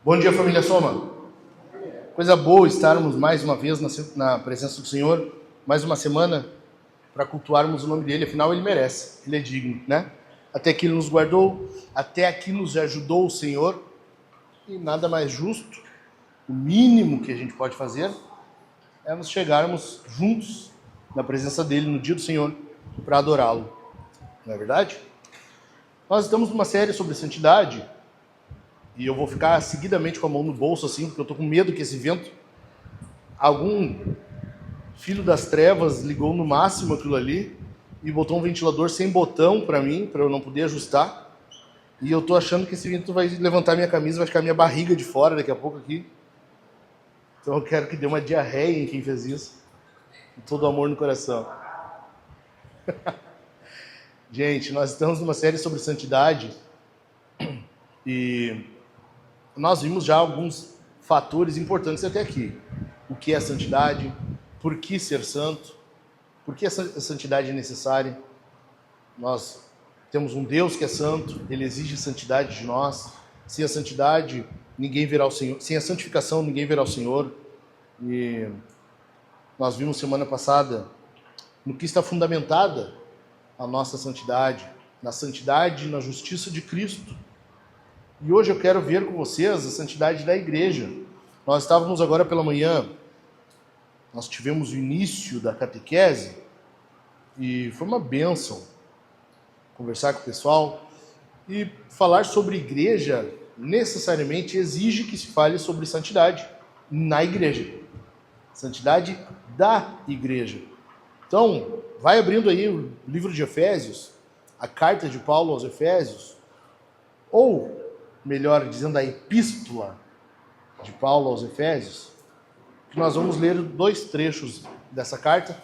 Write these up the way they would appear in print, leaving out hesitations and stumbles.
Bom dia, família Soma. Coisa boa estarmos mais uma vez na presença do Senhor, mais uma semana para cultuarmos o nome dele, afinal ele merece, ele é digno, né? Até aqui ele nos guardou, até aqui nos ajudou o Senhor, e nada mais justo, o mínimo que a gente pode fazer é nos chegarmos juntos na presença dele no dia do Senhor para adorá-lo, não é verdade? Nós estamos numa série sobre santidade, e eu vou ficar seguidamente com a mão no bolso assim, porque eu estou com medo que esse vento, algum filho das trevas ligou no máximo aquilo ali e botou um ventilador sem botão para mim, para eu não poder ajustar. E eu estou achando que esse vento vai levantar minha camisa, vai ficar minha barriga de fora daqui a pouco aqui. Então eu quero que dê uma diarreia em quem fez isso. Com todo amor no coração. Gente, nós estamos numa série sobre santidade e nós vimos já alguns fatores importantes até aqui. O que é santidade, por que ser santo, por que a santidade é necessária. Nós temos um Deus que é santo, ele exige santidade de nós. Sem a santidade, ninguém verá o Senhor. Sem a santificação, ninguém verá o Senhor. E nós vimos semana passada no que está fundamentada a nossa santidade, na santidade e na justiça de Cristo. E hoje eu quero ver com vocês a santidade da igreja. Nós estávamos agora pela manhã, nós tivemos o início da catequese e foi uma bênção conversar com o pessoal. E falar sobre igreja necessariamente exige que se fale sobre santidade na igreja. Santidade da igreja. Então, vai abrindo aí o livro de Efésios, a carta de Paulo aos Efésios, ou, melhor dizendo, a epístola de Paulo aos Efésios, que nós vamos ler 2 trechos dessa carta.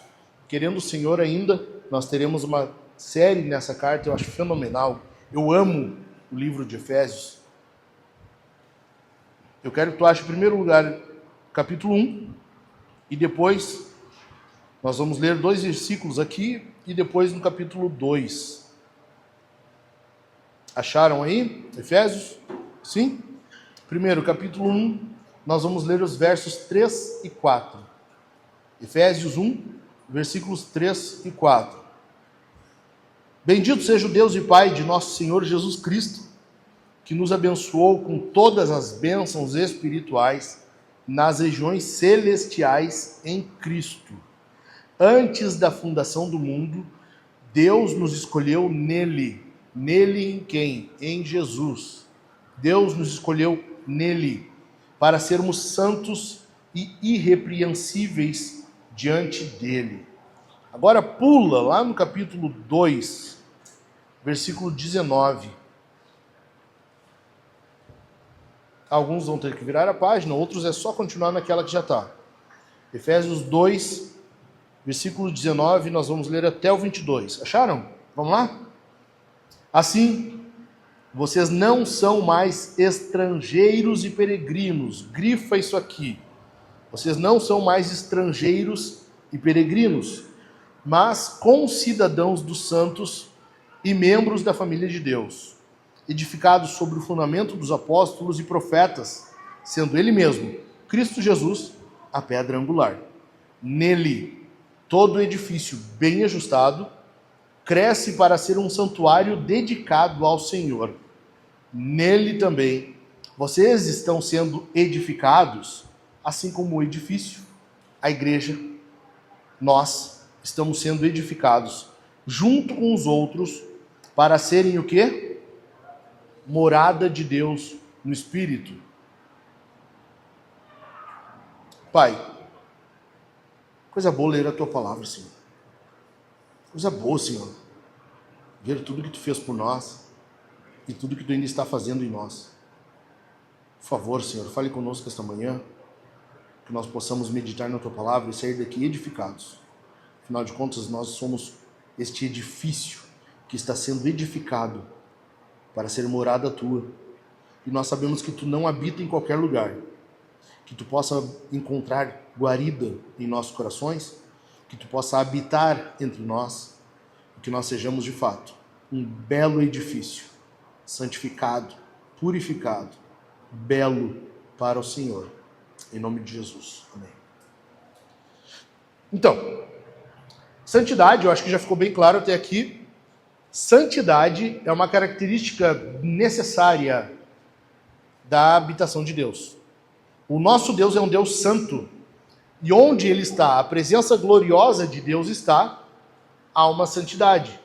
Querendo o Senhor ainda, nós teremos uma série nessa carta, eu acho fenomenal. Eu amo o livro de Efésios. Eu quero que tu ache, em primeiro lugar, capítulo 1, e depois nós vamos ler 2 versículos aqui, e depois no capítulo 2. Acharam aí? Efésios? Sim? Primeiro, capítulo 1, nós vamos ler os versos 3 e 4. Efésios 1, versículos 3 e 4. Bendito seja o Deus e Pai de nosso Senhor Jesus Cristo, que nos abençoou com todas as bênçãos espirituais nas regiões celestiais em Cristo. Antes da fundação do mundo, Deus nos escolheu nele. Nele em quem? Em Jesus. Deus nos escolheu nele para sermos santos e irrepreensíveis diante dele. Agora pula lá no capítulo 2, versículo 19. Alguns vão ter que virar a página, outros é só continuar naquela que já está. Efésios 2, versículo 19, nós vamos ler até o 22. Acharam? Vamos lá? Assim, vocês não são mais estrangeiros e peregrinos. Grifa isso aqui. Vocês não são mais estrangeiros e peregrinos, mas concidadãos dos santos e membros da família de Deus, edificados sobre o fundamento dos apóstolos e profetas, sendo ele mesmo, Cristo Jesus, a pedra angular. Nele, todo o edifício bem ajustado cresce para ser um santuário dedicado ao Senhor. Nele também, vocês estão sendo edificados, assim como o edifício, a igreja, nós estamos sendo edificados junto com os outros para serem o quê? Morada de Deus no Espírito. Pai, coisa boa ler a tua palavra, Senhor. Coisa boa, Senhor, ver tudo que tu fez por nós e tudo que tu ainda está fazendo em nós. Por favor, Senhor, fale conosco esta manhã, que nós possamos meditar na tua palavra e sair daqui edificados. Afinal de contas, nós somos este edifício que está sendo edificado para ser morada tua. E nós sabemos que tu não habita em qualquer lugar, que tu possa encontrar guarida em nossos corações, que tu possa habitar entre nós, e que nós sejamos de fato um belo edifício, santificado, purificado, belo, para o Senhor. Em nome de Jesus. Amém. Então, santidade, eu acho que já ficou bem claro até aqui. Santidade é uma característica necessária da habitação de Deus. O nosso Deus é um Deus santo. E onde Ele está, a presença gloriosa de Deus está, há uma santidade.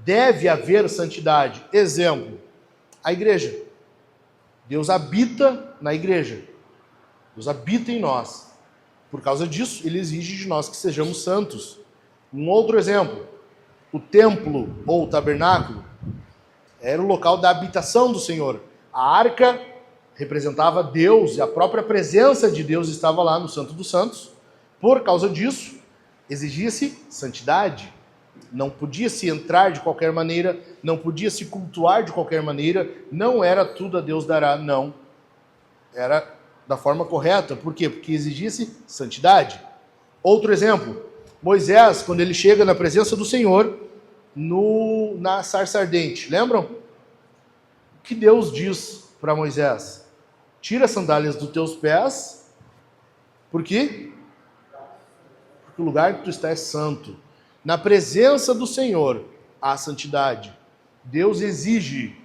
Deve haver santidade. Exemplo, a igreja. Deus habita na igreja. Deus habita em nós. Por causa disso, Ele exige de nós que sejamos santos. Um outro exemplo, o templo ou o tabernáculo era o local da habitação do Senhor. A arca representava Deus e a própria presença de Deus estava lá no Santo dos Santos. Por causa disso, exigia-se santidade. Não podia se entrar de qualquer maneira, não podia se cultuar de qualquer maneira, não era tudo a Deus dará, não. Era da forma correta. Por quê? Porque exigia-se santidade. Outro exemplo, Moisés, quando ele chega na presença do Senhor, na sarça ardente, lembram? O que Deus diz para Moisés? Tira as sandálias dos teus pés, por quê? Porque o lugar que tu está é santo. Na presença do Senhor, há santidade. Deus exige.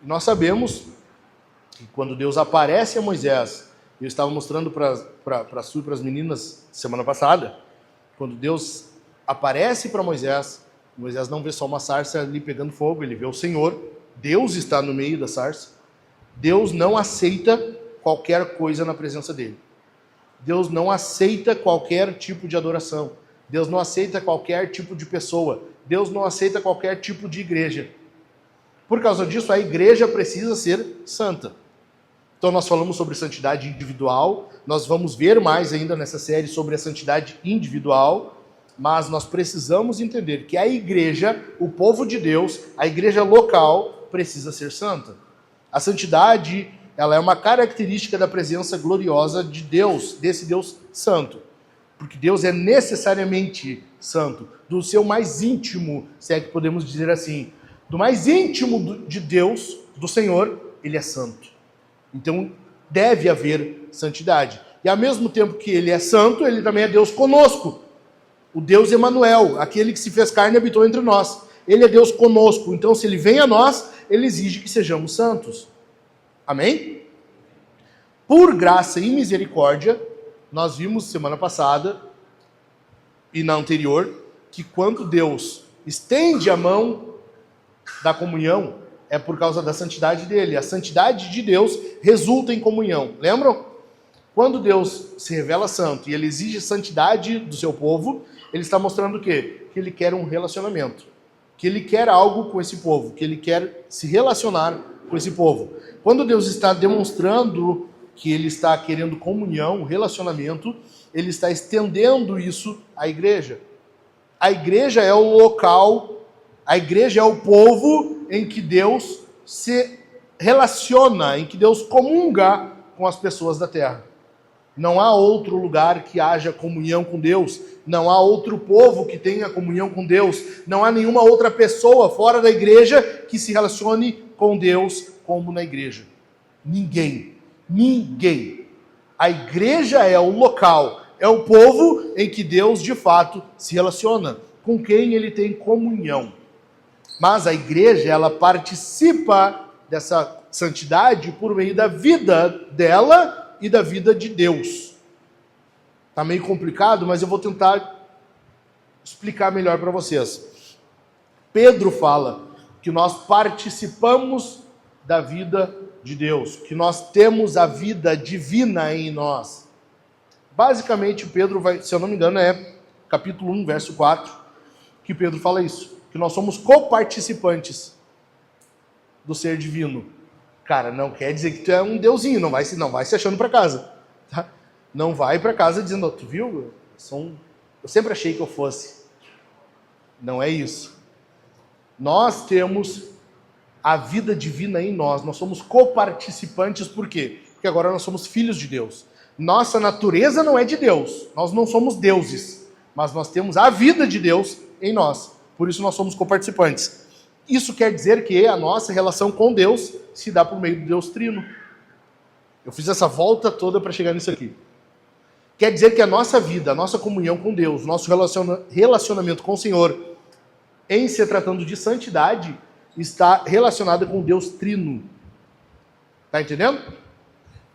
Nós sabemos que quando Deus aparece a Moisés, eu estava mostrando para as meninas semana passada, quando Deus aparece para Moisés, Moisés não vê só uma sarça ali pegando fogo, ele vê o Senhor, Deus está no meio da sarça. Deus não aceita qualquer coisa na presença dele. Deus não aceita qualquer tipo de adoração. Deus não aceita qualquer tipo de pessoa. Deus não aceita qualquer tipo de igreja. Por causa disso, a igreja precisa ser santa. Então nós falamos sobre santidade individual, nós vamos ver mais ainda nessa série sobre a santidade individual, mas nós precisamos entender que a igreja, o povo de Deus, a igreja local, precisa ser santa. A santidade, ela é uma característica da presença gloriosa de Deus, desse Deus santo. Porque Deus é necessariamente santo, do seu mais íntimo, se é que podemos dizer assim, do mais íntimo de Deus, do Senhor, Ele é santo. Então, deve haver santidade. E ao mesmo tempo que Ele é santo, Ele também é Deus conosco. O Deus Emanuel, aquele que se fez carne e habitou entre nós. Ele é Deus conosco. Então, se Ele vem a nós, Ele exige que sejamos santos. Amém? Por graça e misericórdia, nós vimos semana passada e na anterior que quando Deus estende a mão da comunhão é por causa da santidade dele. A santidade de Deus resulta em comunhão. Lembram? Quando Deus se revela santo e ele exige santidade do seu povo, ele está mostrando o quê? Que ele quer um relacionamento. Que ele quer algo com esse povo. Que ele quer se relacionar com esse povo. Quando Deus está demonstrando que ele está querendo comunhão, relacionamento, ele está estendendo isso à igreja. A igreja é o local, a igreja é o povo em que Deus se relaciona, em que Deus comunga com as pessoas da terra. Não há outro lugar que haja comunhão com Deus, não há outro povo que tenha comunhão com Deus, não há nenhuma outra pessoa fora da igreja que se relacione com Deus como na igreja. Ninguém. A igreja é o local, é o povo em que Deus de fato se relaciona, com quem ele tem comunhão. Mas a igreja, ela participa dessa santidade por meio da vida dela e da vida de Deus. Tá meio complicado, mas eu vou tentar explicar melhor para vocês. Pedro fala que nós participamos da vida de Deus, que nós temos a vida divina em nós. Basicamente, Pedro vai, se eu não me engano, é capítulo 1, verso 4, que Pedro fala isso, que nós somos coparticipantes do ser divino. Cara, não quer dizer que tu é um deusinho, não vai se achando para casa, tá? Não vai para casa dizendo, oh, tu viu? Eu sempre achei que eu fosse. Não é isso. Nós temos a vida divina em nós. Nós somos coparticipantes, por quê? Porque agora nós somos filhos de Deus. Nossa natureza não é de Deus. Nós não somos deuses. Mas nós temos a vida de Deus em nós. Por isso nós somos coparticipantes. Isso quer dizer que a nossa relação com Deus se dá por meio do Deus Trino. Eu fiz essa volta toda para chegar nisso aqui. Quer dizer que a nossa vida, a nossa comunhão com Deus, nosso relacionamento com o Senhor, em se tratando de santidade, está relacionada com Deus Trino. Tá entendendo?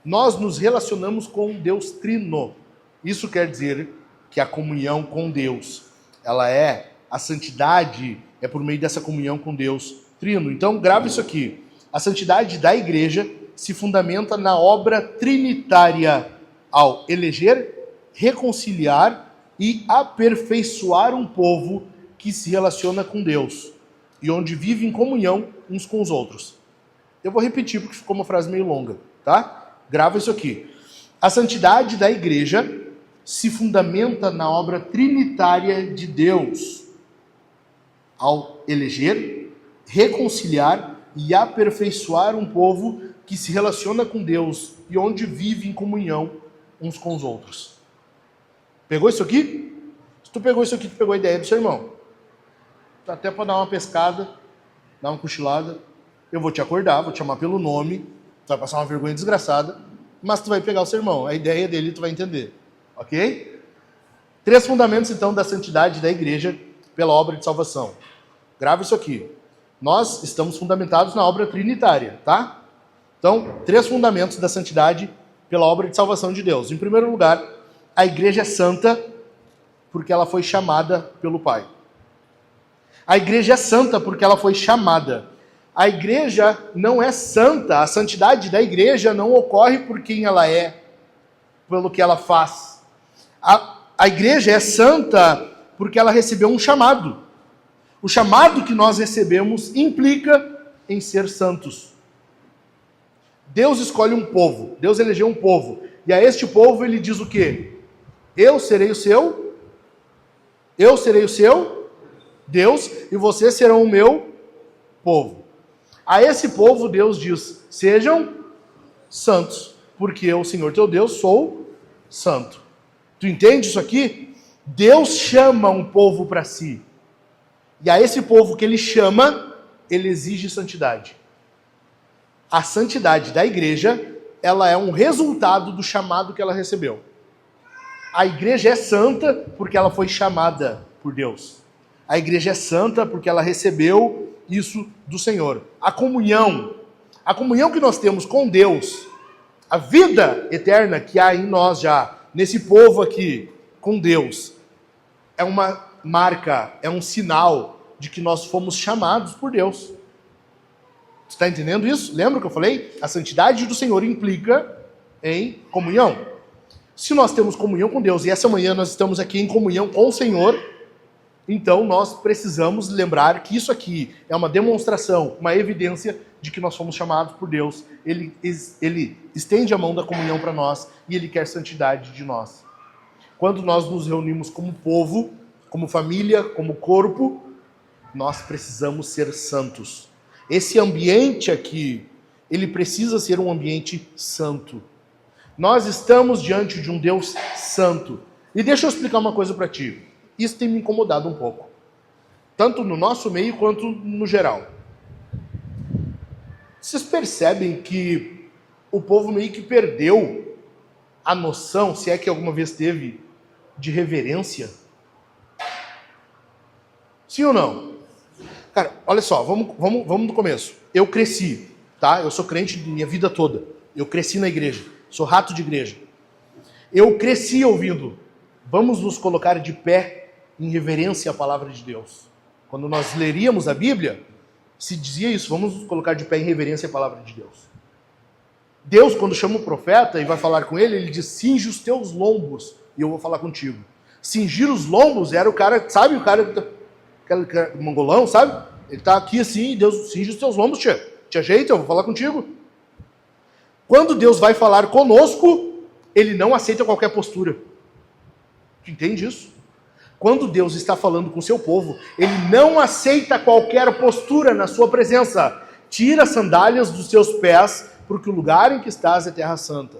Nós nos relacionamos com Deus Trino. Isso quer dizer que a comunhão com Deus, a santidade é por meio dessa comunhão com Deus Trino. Então, grave isso aqui. A santidade da igreja se fundamenta na obra trinitária ao eleger, reconciliar e aperfeiçoar um povo que se relaciona com Deus e onde vive em comunhão uns com os outros. Eu vou repetir porque ficou uma frase meio longa, tá? Grava isso aqui. A santidade da igreja se fundamenta na obra trinitária de Deus ao eleger, reconciliar e aperfeiçoar um povo que se relaciona com Deus e onde vive em comunhão uns com os outros. Pegou isso aqui? Se tu pegou isso aqui, tu pegou a ideia do seu irmão. Até para dar uma pescada, dar uma cochilada, eu vou te acordar, vou te chamar pelo nome, tu vai passar uma vergonha desgraçada, mas tu vai pegar o sermão, a ideia dele tu vai entender, ok? 3 fundamentos então da santidade da igreja pela obra de salvação. Grava isso aqui. Nós estamos fundamentados na obra trinitária, tá? Então, 3 fundamentos da santidade pela obra de salvação de Deus. Em primeiro lugar, a igreja é santa porque ela foi chamada pelo Pai. A igreja é santa porque ela foi chamada. A igreja não é santa, a santidade da igreja não ocorre por quem ela é, pelo que ela faz. A igreja é santa porque ela recebeu um chamado. O chamado que nós recebemos implica em ser santos. Deus escolhe um povo, Deus elegeu um povo, e a este povo ele diz o quê? Eu serei o seu Deus, e vocês serão o meu povo. A esse povo Deus diz, sejam santos, porque eu, Senhor teu Deus, sou santo. Tu entende isso aqui? Deus chama um povo para si, e a esse povo que ele chama, ele exige santidade. A santidade da igreja, ela é um resultado do chamado que ela recebeu. A igreja é santa porque ela foi chamada por Deus. A igreja é santa porque ela recebeu isso do Senhor. A comunhão que nós temos com Deus, a vida eterna que há em nós já, nesse povo aqui, com Deus, é uma marca, é um sinal de que nós fomos chamados por Deus. Você está entendendo isso? Lembra que eu falei? A santidade do Senhor implica em comunhão. Se nós temos comunhão com Deus, e essa manhã nós estamos aqui em comunhão com o Senhor, então nós precisamos lembrar que isso aqui é uma demonstração, uma evidência de que nós fomos chamados por Deus. Ele estende a mão da comunhão para nós e Ele quer santidade de nós. Quando nós nos reunimos como povo, como família, como corpo, nós precisamos ser santos. Esse ambiente aqui, ele precisa ser um ambiente santo. Nós estamos diante de um Deus santo. E deixa eu explicar uma coisa para ti. Isso tem me incomodado um pouco. Tanto no nosso meio quanto no geral. Vocês percebem que o povo meio que perdeu a noção, se é que alguma vez teve, de reverência? Sim ou não? Cara, olha só, vamos do começo. Eu cresci, tá? Eu sou crente minha vida toda. Eu cresci na igreja. Sou rato de igreja. Eu cresci ouvindo, vamos nos colocar de pé em reverência à palavra de Deus. Quando nós leríamos a Bíblia, se dizia isso, vamos nos colocar de pé em reverência à palavra de Deus. Deus, quando chama o profeta e vai falar com ele, ele diz, cinge os teus lombos e eu vou falar contigo. Cingir os lombos era o cara, sabe, aquele mongolão, sabe? Ele está aqui assim, Deus cinge os teus lombos, te ajeita, eu vou falar contigo. Quando Deus vai falar conosco, Ele não aceita qualquer postura. Tu entende isso? Quando Deus está falando com o seu povo, Ele não aceita qualquer postura na sua presença. Tira as sandálias dos seus pés, porque o lugar em que estás é terra santa.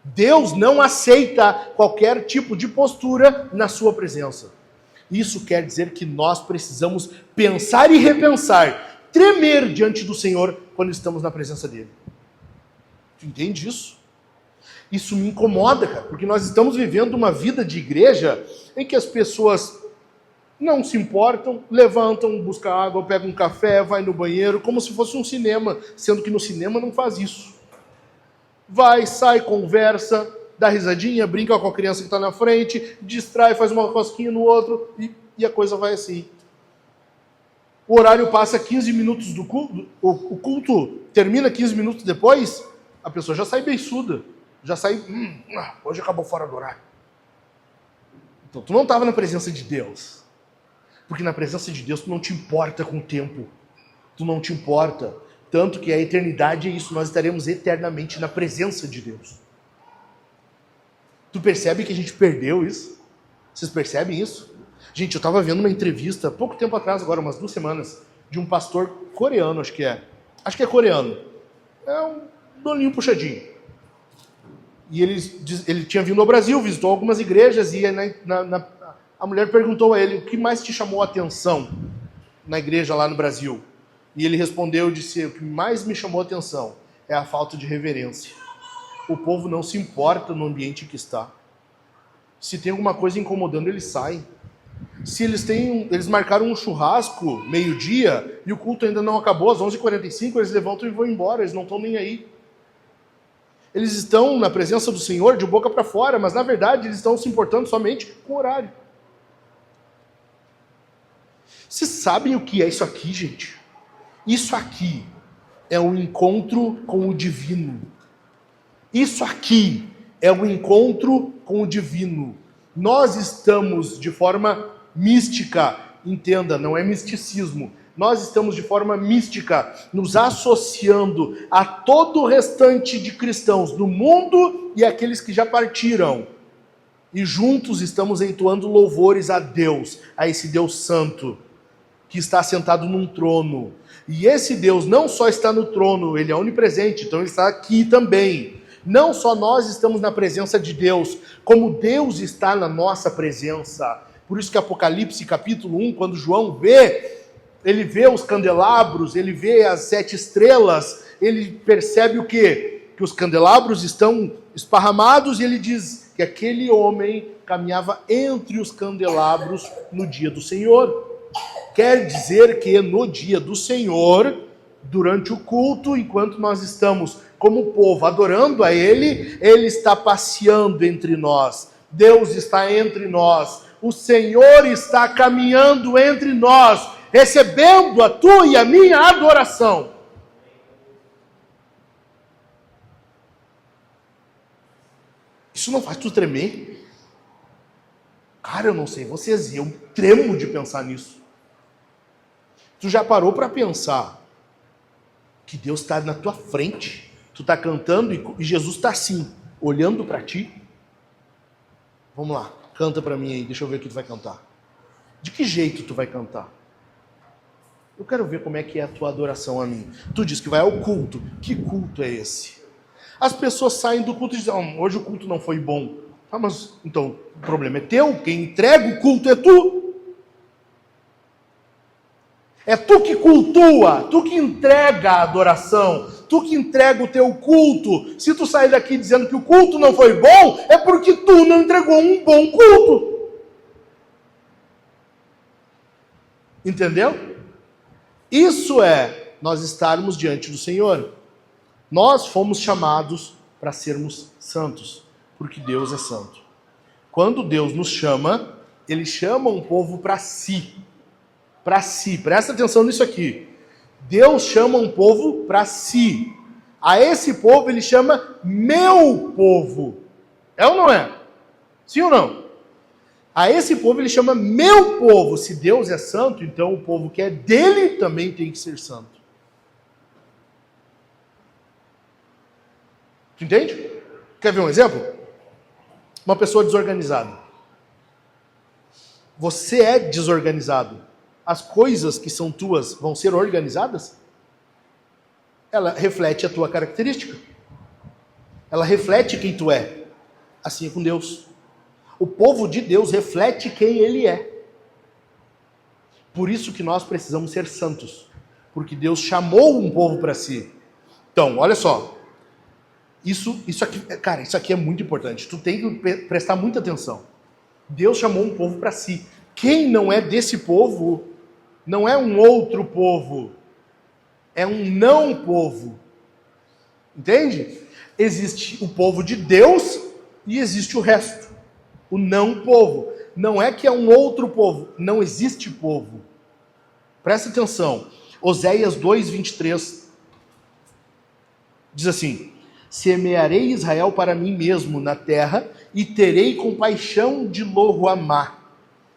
Deus não aceita qualquer tipo de postura na sua presença. Isso quer dizer que nós precisamos pensar e repensar, tremer diante do Senhor quando estamos na presença dele. Tu entende isso? Isso me incomoda, cara, porque nós estamos vivendo uma vida de igreja em que as pessoas não se importam, levantam, buscam água, pegam um café, vai no banheiro, como se fosse um cinema, sendo que no cinema não faz isso. Vai, sai, conversa, dá risadinha, brinca com a criança que está na frente, distrai, faz uma cosquinha no outro e a coisa vai assim. O horário passa 15 minutos do culto, o culto termina 15 minutos depois, a pessoa já sai beiçuda, já sai, hoje acabou fora do horário. Então tu não estava na presença de Deus, porque na presença de Deus tu não te importa com o tempo, tu não te importa, tanto que a eternidade é isso, nós estaremos eternamente na presença de Deus. Tu percebe que a gente perdeu isso? Vocês percebem isso? Gente, eu estava vendo uma entrevista, pouco tempo atrás, agora umas 2 semanas, de um pastor coreano, acho que é coreano. É um dolinho puxadinho. E ele tinha vindo ao Brasil, visitou algumas igrejas, e a mulher perguntou a ele, o que mais te chamou a atenção na igreja lá no Brasil? E ele respondeu, disse, o que mais me chamou a atenção é a falta de reverência. O povo não se importa no ambiente que está. Se tem alguma coisa incomodando, eles saem. Se eles marcaram um churrasco meio-dia e o culto ainda não acabou, às 11h45, eles levantam e vão embora, eles não estão nem aí. Eles estão na presença do Senhor de boca para fora, mas na verdade eles estão se importando somente com o horário. Vocês sabem o que é isso aqui, gente? Isso aqui é um encontro com o divino. Isso aqui é um encontro com o divino. Nós estamos de forma mística, entenda, não é misticismo. Nós estamos de forma mística nos associando a todo o restante de cristãos do mundo e aqueles que já partiram. E juntos estamos entoando louvores a Deus, a esse Deus santo, que está sentado num trono. E esse Deus não só está no trono, ele é onipresente, então ele está aqui também. Não só nós estamos na presença de Deus, como Deus está na nossa presença. Por isso que Apocalipse capítulo 1, quando João ele vê os candelabros, ele vê as 7 estrelas, ele percebe o quê? Que os candelabros estão esparramados e ele diz que aquele homem caminhava entre os candelabros no dia do Senhor. Quer dizer que no dia do Senhor, durante o culto, enquanto nós estamos como povo adorando a Ele, Ele está passeando entre nós. Deus está entre nós. O Senhor está caminhando entre nós, recebendo a tua e a minha adoração. Isso não faz tu tremer? Cara, eu não sei vocês, eu tremo de pensar nisso. Tu já parou para pensar que Deus está na tua frente? Tu está cantando e Jesus está assim, olhando para ti? Vamos lá, canta para mim aí, deixa eu ver o que tu vai cantar. De que jeito tu vai cantar? Eu quero ver como é que é a tua adoração a mim. Tu diz que vai ao culto. Que culto é esse? As pessoas saem do culto e dizem, hoje o culto não foi bom. Ah, mas então o problema é teu, quem entrega o culto é tu. É tu que cultua, tu que entrega a adoração, tu que entrega o teu culto. Se tu sair daqui dizendo que o culto não foi bom, é porque tu não entregou um bom culto. Entendeu? Isso é nós estarmos diante do Senhor. Nós fomos chamados para sermos santos, porque Deus é santo. Quando Deus nos chama, Ele chama um povo para si. Para si, presta atenção nisso aqui. Deus chama um povo para si. A esse povo Ele chama meu povo. É ou não é? Sim ou não? A esse povo Ele chama meu povo. Se Deus é santo, então o povo que é dele também tem que ser santo. Tu entende? Quer ver um exemplo? Uma pessoa desorganizada. Você é desorganizado. As coisas que são tuas vão ser organizadas? Ela reflete a tua característica. Ela reflete quem tu é. Assim é com Deus. O povo de Deus reflete quem Ele é. Por isso que nós precisamos ser santos. Porque Deus chamou um povo para si. Então, olha só. Isso aqui, cara, isso aqui é muito importante. Tu tem que prestar muita atenção. Deus chamou um povo para si. Quem não é desse povo, não é um outro povo. É um não povo. Entende? Existe o povo de Deus e existe o resto. O não povo. Não é que é um outro povo. Não existe povo. Presta atenção. Oséias 2:23 diz assim: semearei Israel para mim mesmo na terra, e terei compaixão de Lo-ruamá.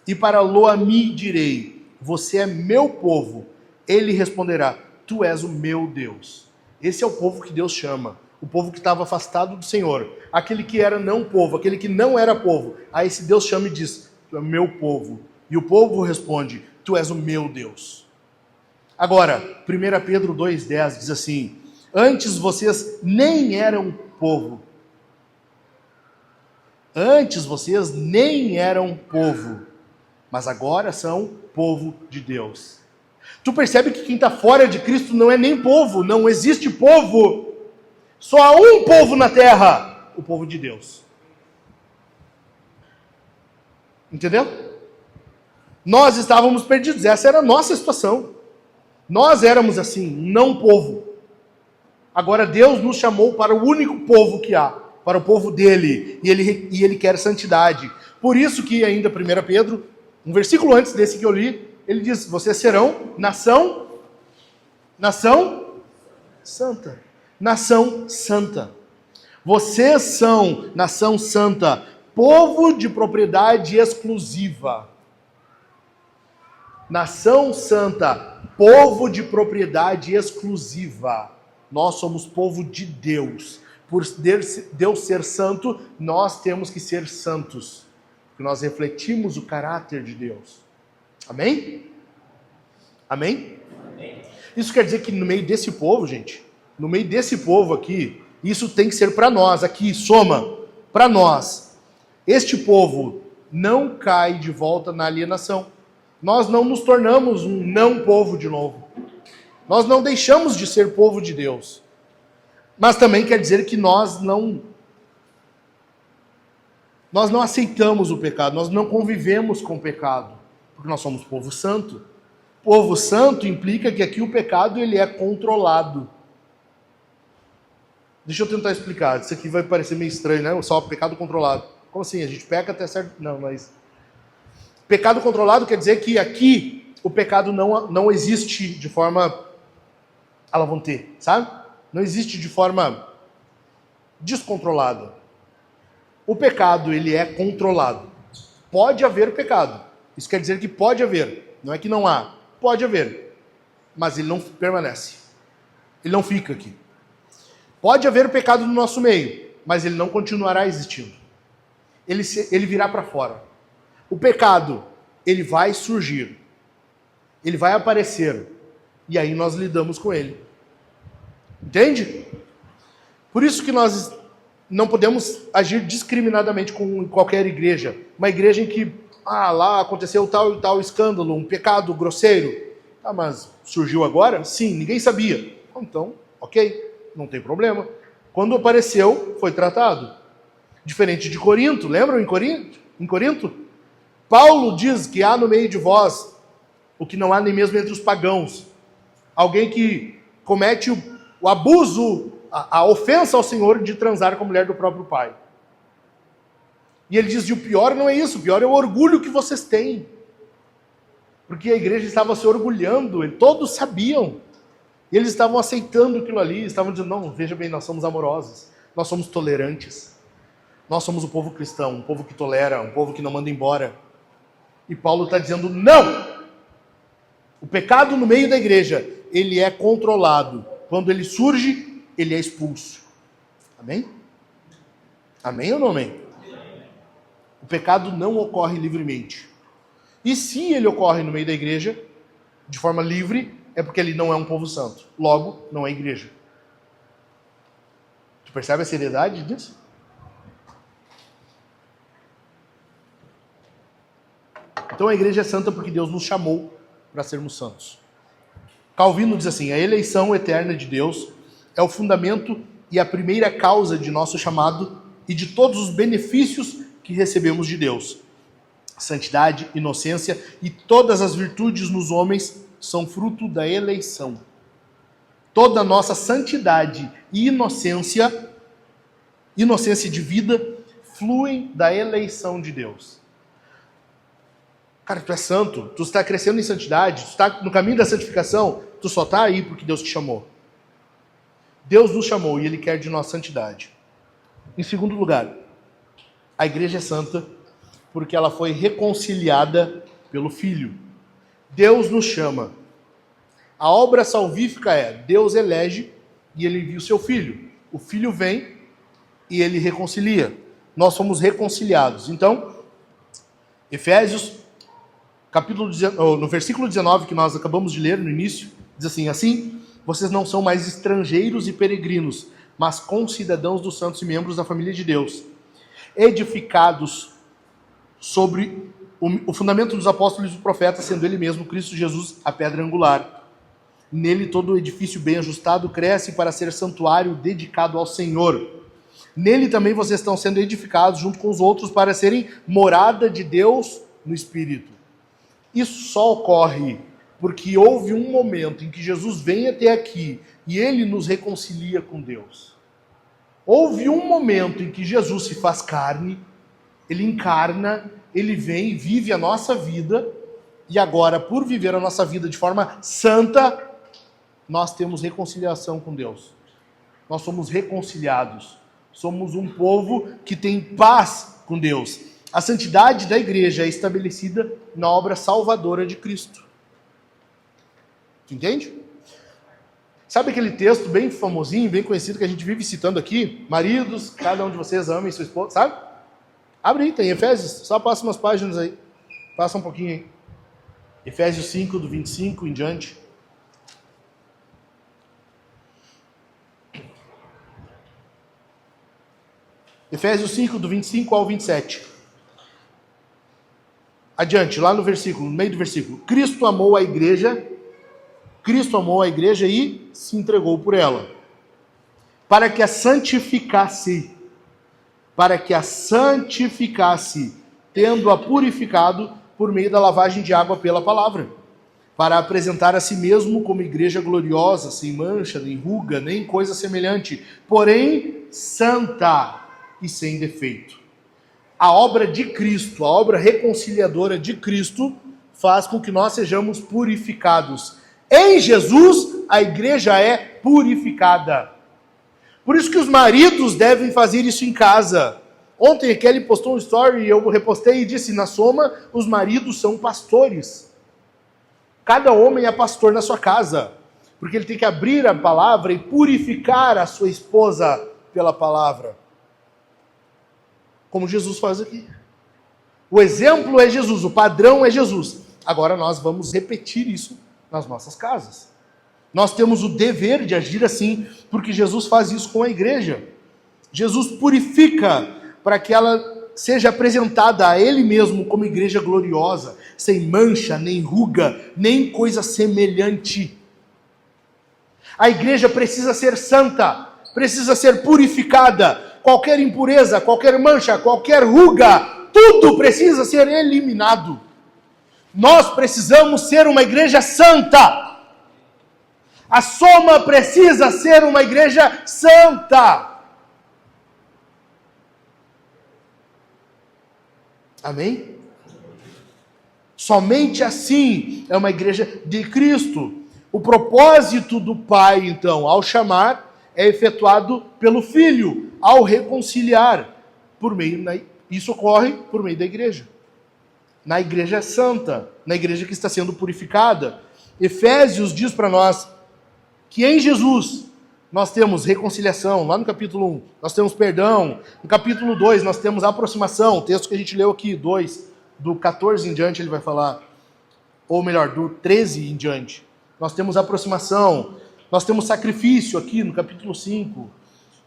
E para Lo-ammi direi: você é meu povo. Ele responderá: tu és o meu Deus. Esse é o povo que Deus chama. O povo que estava afastado do Senhor. Aquele que era não povo, aquele que não era povo. Aí esse Deus chama e diz: tu é meu povo. E o povo responde: tu és o meu Deus. Agora, 1 Pedro 2,10 diz assim: antes vocês nem eram povo. Antes vocês nem eram povo, mas agora são povo de Deus. Tu percebe que quem está fora de Cristo não é nem povo, não existe povo. Só há um povo na terra, o povo de Deus. Entendeu? Nós estávamos perdidos, essa era a nossa situação. Nós éramos assim, não povo. Agora Deus nos chamou para o único povo que há, para o povo dele, e ele quer santidade. Por isso que ainda 1 Pedro, um versículo antes desse que eu li, ele diz: vocês serão nação santa. Nação santa. Vocês são nação santa, povo de propriedade exclusiva. Nação santa, povo de propriedade exclusiva. Nós somos povo de Deus. Por Deus ser santo, nós temos que ser santos. Porque nós refletimos o caráter de Deus. Amém? Amém? Amém. Isso quer dizer que no meio desse povo, gente, no meio desse povo aqui, isso tem que ser para nós, aqui, soma, para nós. Este povo não cai de volta na alienação. Nós não nos tornamos um não povo de novo. Nós não deixamos de ser povo de Deus. Mas também quer dizer que nós não aceitamos o pecado, nós não convivemos com o pecado, porque nós somos povo santo. Povo santo implica que aqui o pecado ele é controlado. Deixa eu tentar explicar, isso aqui vai parecer meio estranho, né? Só pecado controlado. Como assim? A gente peca até certo... Não, mas... Pecado controlado quer dizer que aqui o pecado não existe de forma à la vontade, sabe? Não existe de forma descontrolada. O pecado, ele é controlado. Pode haver pecado. Isso quer dizer que pode haver. Não é que não há. Pode haver. Mas ele não permanece. Ele não fica aqui. Pode haver pecado no nosso meio, mas ele não continuará existindo. Ele virá para fora. O pecado, ele vai surgir. Ele vai aparecer. E aí nós lidamos com ele. Entende? Por isso que nós não podemos agir discriminadamente com qualquer igreja. Uma igreja em que, lá aconteceu tal e tal escândalo, um pecado grosseiro. Mas surgiu agora? Sim, ninguém sabia. Então, ok, não tem problema. Quando apareceu, foi tratado. Diferente de Corinto, lembram em Corinto? Paulo diz que há no meio de vós o que não há nem mesmo entre os pagãos. Alguém que comete o abuso, a ofensa ao Senhor de transar com a mulher do próprio pai. E ele diz: e o pior não é isso, o pior é o orgulho que vocês têm. Porque a igreja estava se orgulhando, todos sabiam. E eles estavam aceitando aquilo ali, estavam dizendo: não, veja bem, nós somos amorosos, nós somos tolerantes. Nós somos o povo cristão, um povo que tolera, um povo que não manda embora. E Paulo está dizendo: não! O pecado no meio da igreja, ele é controlado. Quando ele surge, ele é expulso. Amém? Amém ou não amém? O pecado não ocorre livremente. E se ele ocorre no meio da igreja, de forma livre, é porque ele não é um povo santo. Logo, não é igreja. Tu percebe a seriedade disso? Então a igreja é santa porque Deus nos chamou para sermos santos. Calvino diz assim: a eleição eterna de Deus é o fundamento e a primeira causa de nosso chamado e de todos os benefícios que recebemos de Deus. Santidade, inocência e todas as virtudes nos homens são fruto da eleição. Toda a nossa santidade e inocência de vida, fluem da eleição de Deus. Cara, tu é santo, tu está crescendo em santidade, tu está no caminho da santificação, tu só está aí porque Deus te chamou. Deus nos chamou e Ele quer de nós santidade. Em segundo lugar, a igreja é santa porque ela foi reconciliada pelo Filho. Deus nos chama. A obra salvífica é: Deus elege e Ele envia o seu Filho. O Filho vem e Ele reconcilia. Nós somos reconciliados. Então, Efésios, no versículo 19, que nós acabamos de ler no início, diz assim: assim, vocês não são mais estrangeiros e peregrinos, mas concidadãos dos santos e membros da família de Deus, edificados sobre o fundamento dos apóstolos e dos profetas, sendo Ele mesmo, Cristo Jesus, a pedra angular. Nele todo o edifício bem ajustado cresce para ser santuário dedicado ao Senhor. Nele também vocês estão sendo edificados junto com os outros para serem morada de Deus no Espírito. Isso só ocorre porque houve um momento em que Jesus vem até aqui e Ele nos reconcilia com Deus. Houve um momento em que Jesus se faz carne, Ele encarna, Ele vem, vive a nossa vida, e agora, por viver a nossa vida de forma santa, nós temos reconciliação com Deus. Nós somos reconciliados. Somos um povo que tem paz com Deus. A santidade da igreja é estabelecida na obra salvadora de Cristo. Tu entende? Sabe aquele texto bem famosinho, bem conhecido, que a gente vive citando aqui? Maridos, cada um de vocês amem sua esposa, sabe? Abre aí, tem Efésios, só passa umas páginas aí. Passa um pouquinho aí. Efésios 5, do 25 em diante. Efésios 5, do 25 ao 27. Adiante, lá no versículo, no meio do versículo. Cristo amou a igreja e se entregou por ela, para que a santificasse, tendo-a purificado por meio da lavagem de água pela palavra, para apresentar a si mesmo como igreja gloriosa, sem mancha, nem ruga, nem coisa semelhante, porém santa e sem defeito. A obra de Cristo, a obra reconciliadora de Cristo, faz com que nós sejamos purificados. Em Jesus, a igreja é purificada. Por isso que os maridos devem fazer isso em casa. Ontem a Kelly postou um story e eu repostei e disse: na soma, os maridos são pastores. Cada homem é pastor na sua casa, porque ele tem que abrir a palavra e purificar a sua esposa pela palavra. Como Jesus faz aqui. O exemplo é Jesus, o padrão é Jesus. Agora nós vamos repetir isso nas nossas casas. Nós temos o dever de agir assim, porque Jesus faz isso com a igreja. Jesus purifica para que ela seja apresentada a Ele mesmo como igreja gloriosa, sem mancha, nem ruga, nem coisa semelhante. A igreja precisa ser santa, precisa ser purificada. Qualquer impureza, qualquer mancha, qualquer ruga, tudo precisa ser eliminado. Nós precisamos ser uma igreja santa. A Soma precisa ser uma igreja santa. Amém? Somente assim é uma igreja de Cristo. O propósito do Pai, então, ao chamar, é efetuado pelo Filho, ao reconciliar. Isso ocorre por meio da igreja. Na igreja santa, na igreja que está sendo purificada. Efésios diz para nós que em Jesus nós temos reconciliação. Lá no capítulo 1, nós temos perdão. No capítulo 2, nós temos aproximação. O texto que a gente leu aqui, 2, do 14 em diante, ele vai falar. Ou melhor, do 13 em diante. Nós temos aproximação. Nós temos sacrifício aqui no capítulo 5.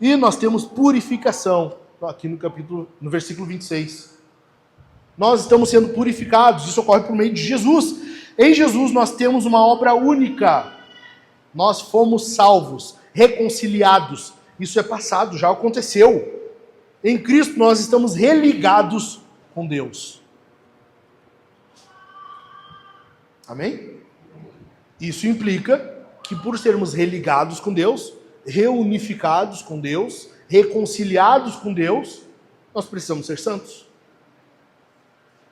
E nós temos purificação aqui no versículo 26. Nós estamos sendo purificados. Isso ocorre por meio de Jesus. Em Jesus nós temos uma obra única. Nós fomos salvos, reconciliados, Isso é passado, já aconteceu. Em Cristo nós estamos religados com Deus. Amém? Isso implica que por sermos religados com Deus, reunificados com Deus, reconciliados com Deus, nós precisamos ser santos.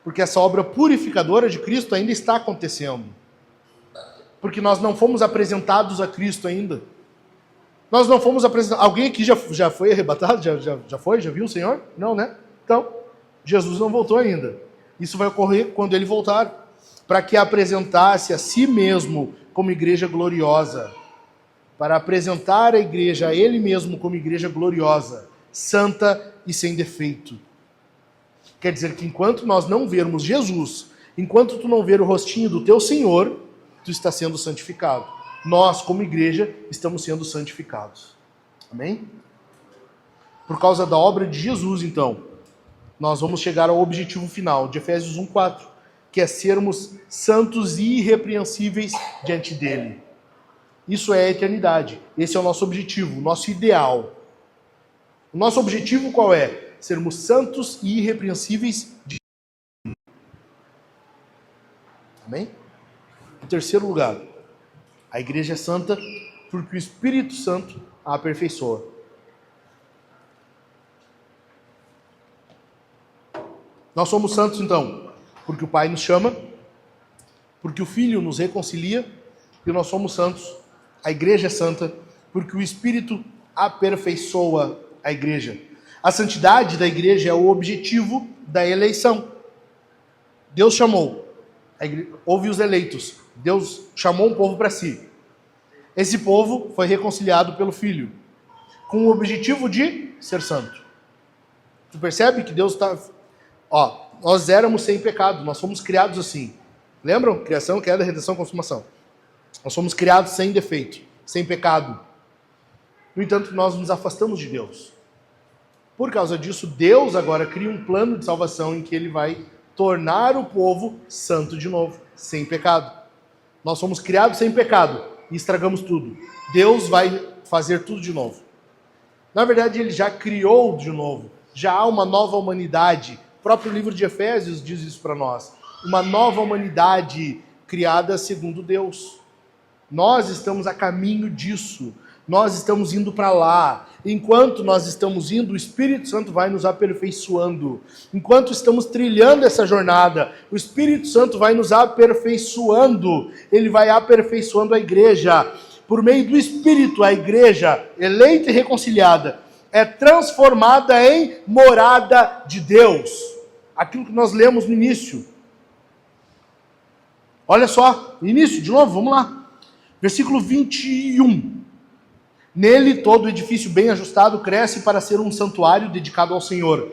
Porque essa obra purificadora de Cristo ainda está acontecendo. Porque nós não fomos apresentados a Cristo ainda. Nós não fomos apresentados. Alguém aqui já foi arrebatado? Já foi? Já viu o Senhor? Não, né? Então, Jesus não voltou ainda. Isso vai ocorrer quando ele voltar. Para que apresentasse a si mesmo como igreja gloriosa. Para apresentar a igreja a ele mesmo como igreja gloriosa, santa e sem defeito. Quer dizer que enquanto nós não vermos Jesus, enquanto tu não ver o rostinho do teu Senhor, tu está sendo santificado. Nós, como igreja, estamos sendo santificados. Amém? Por causa da obra de Jesus, então, nós vamos chegar ao objetivo final de Efésios 1:4, que é sermos santos e irrepreensíveis diante dele. Isso é a eternidade. Esse é o nosso objetivo, o nosso ideal. O nosso objetivo qual é? Sermos santos e irrepreensíveis diante dele. Amém? Em terceiro lugar, a igreja é santa porque o Espírito Santo a aperfeiçoa. Nós somos santos, então, porque o Pai nos chama, porque o Filho nos reconcilia, e nós somos santos. A igreja é santa porque o Espírito aperfeiçoa a igreja. A santidade da igreja é o objetivo da eleição. Deus chamou, houve os eleitos. Deus chamou um povo para si. Esse povo foi reconciliado pelo Filho, com o objetivo de ser santo. Tu percebe que Deus está... nós éramos sem pecado, nós fomos criados assim. Lembram? Criação, queda, redenção, consumação. Nós fomos criados sem defeito, sem pecado. No entanto, nós nos afastamos de Deus. Por causa disso, Deus agora cria um plano de salvação em que Ele vai tornar o povo santo de novo, sem pecado. Nós fomos criados sem pecado e estragamos tudo. Deus vai fazer tudo de novo. Na verdade, Ele já criou de novo. Já há uma nova humanidade. O próprio livro de Efésios diz isso para nós. Uma nova humanidade criada segundo Deus. Nós estamos a caminho disso. Nós estamos indo para lá. Enquanto nós estamos indo, o Espírito Santo vai nos aperfeiçoando. Enquanto estamos trilhando essa jornada, o Espírito Santo vai nos aperfeiçoando. Ele vai aperfeiçoando a igreja. Por meio do Espírito, a igreja, eleita e reconciliada, é transformada em morada de Deus. Aquilo que nós lemos no início. Olha só, início, de novo, vamos lá. Versículo 21. Nele todo edifício bem ajustado cresce para ser um santuário dedicado ao Senhor.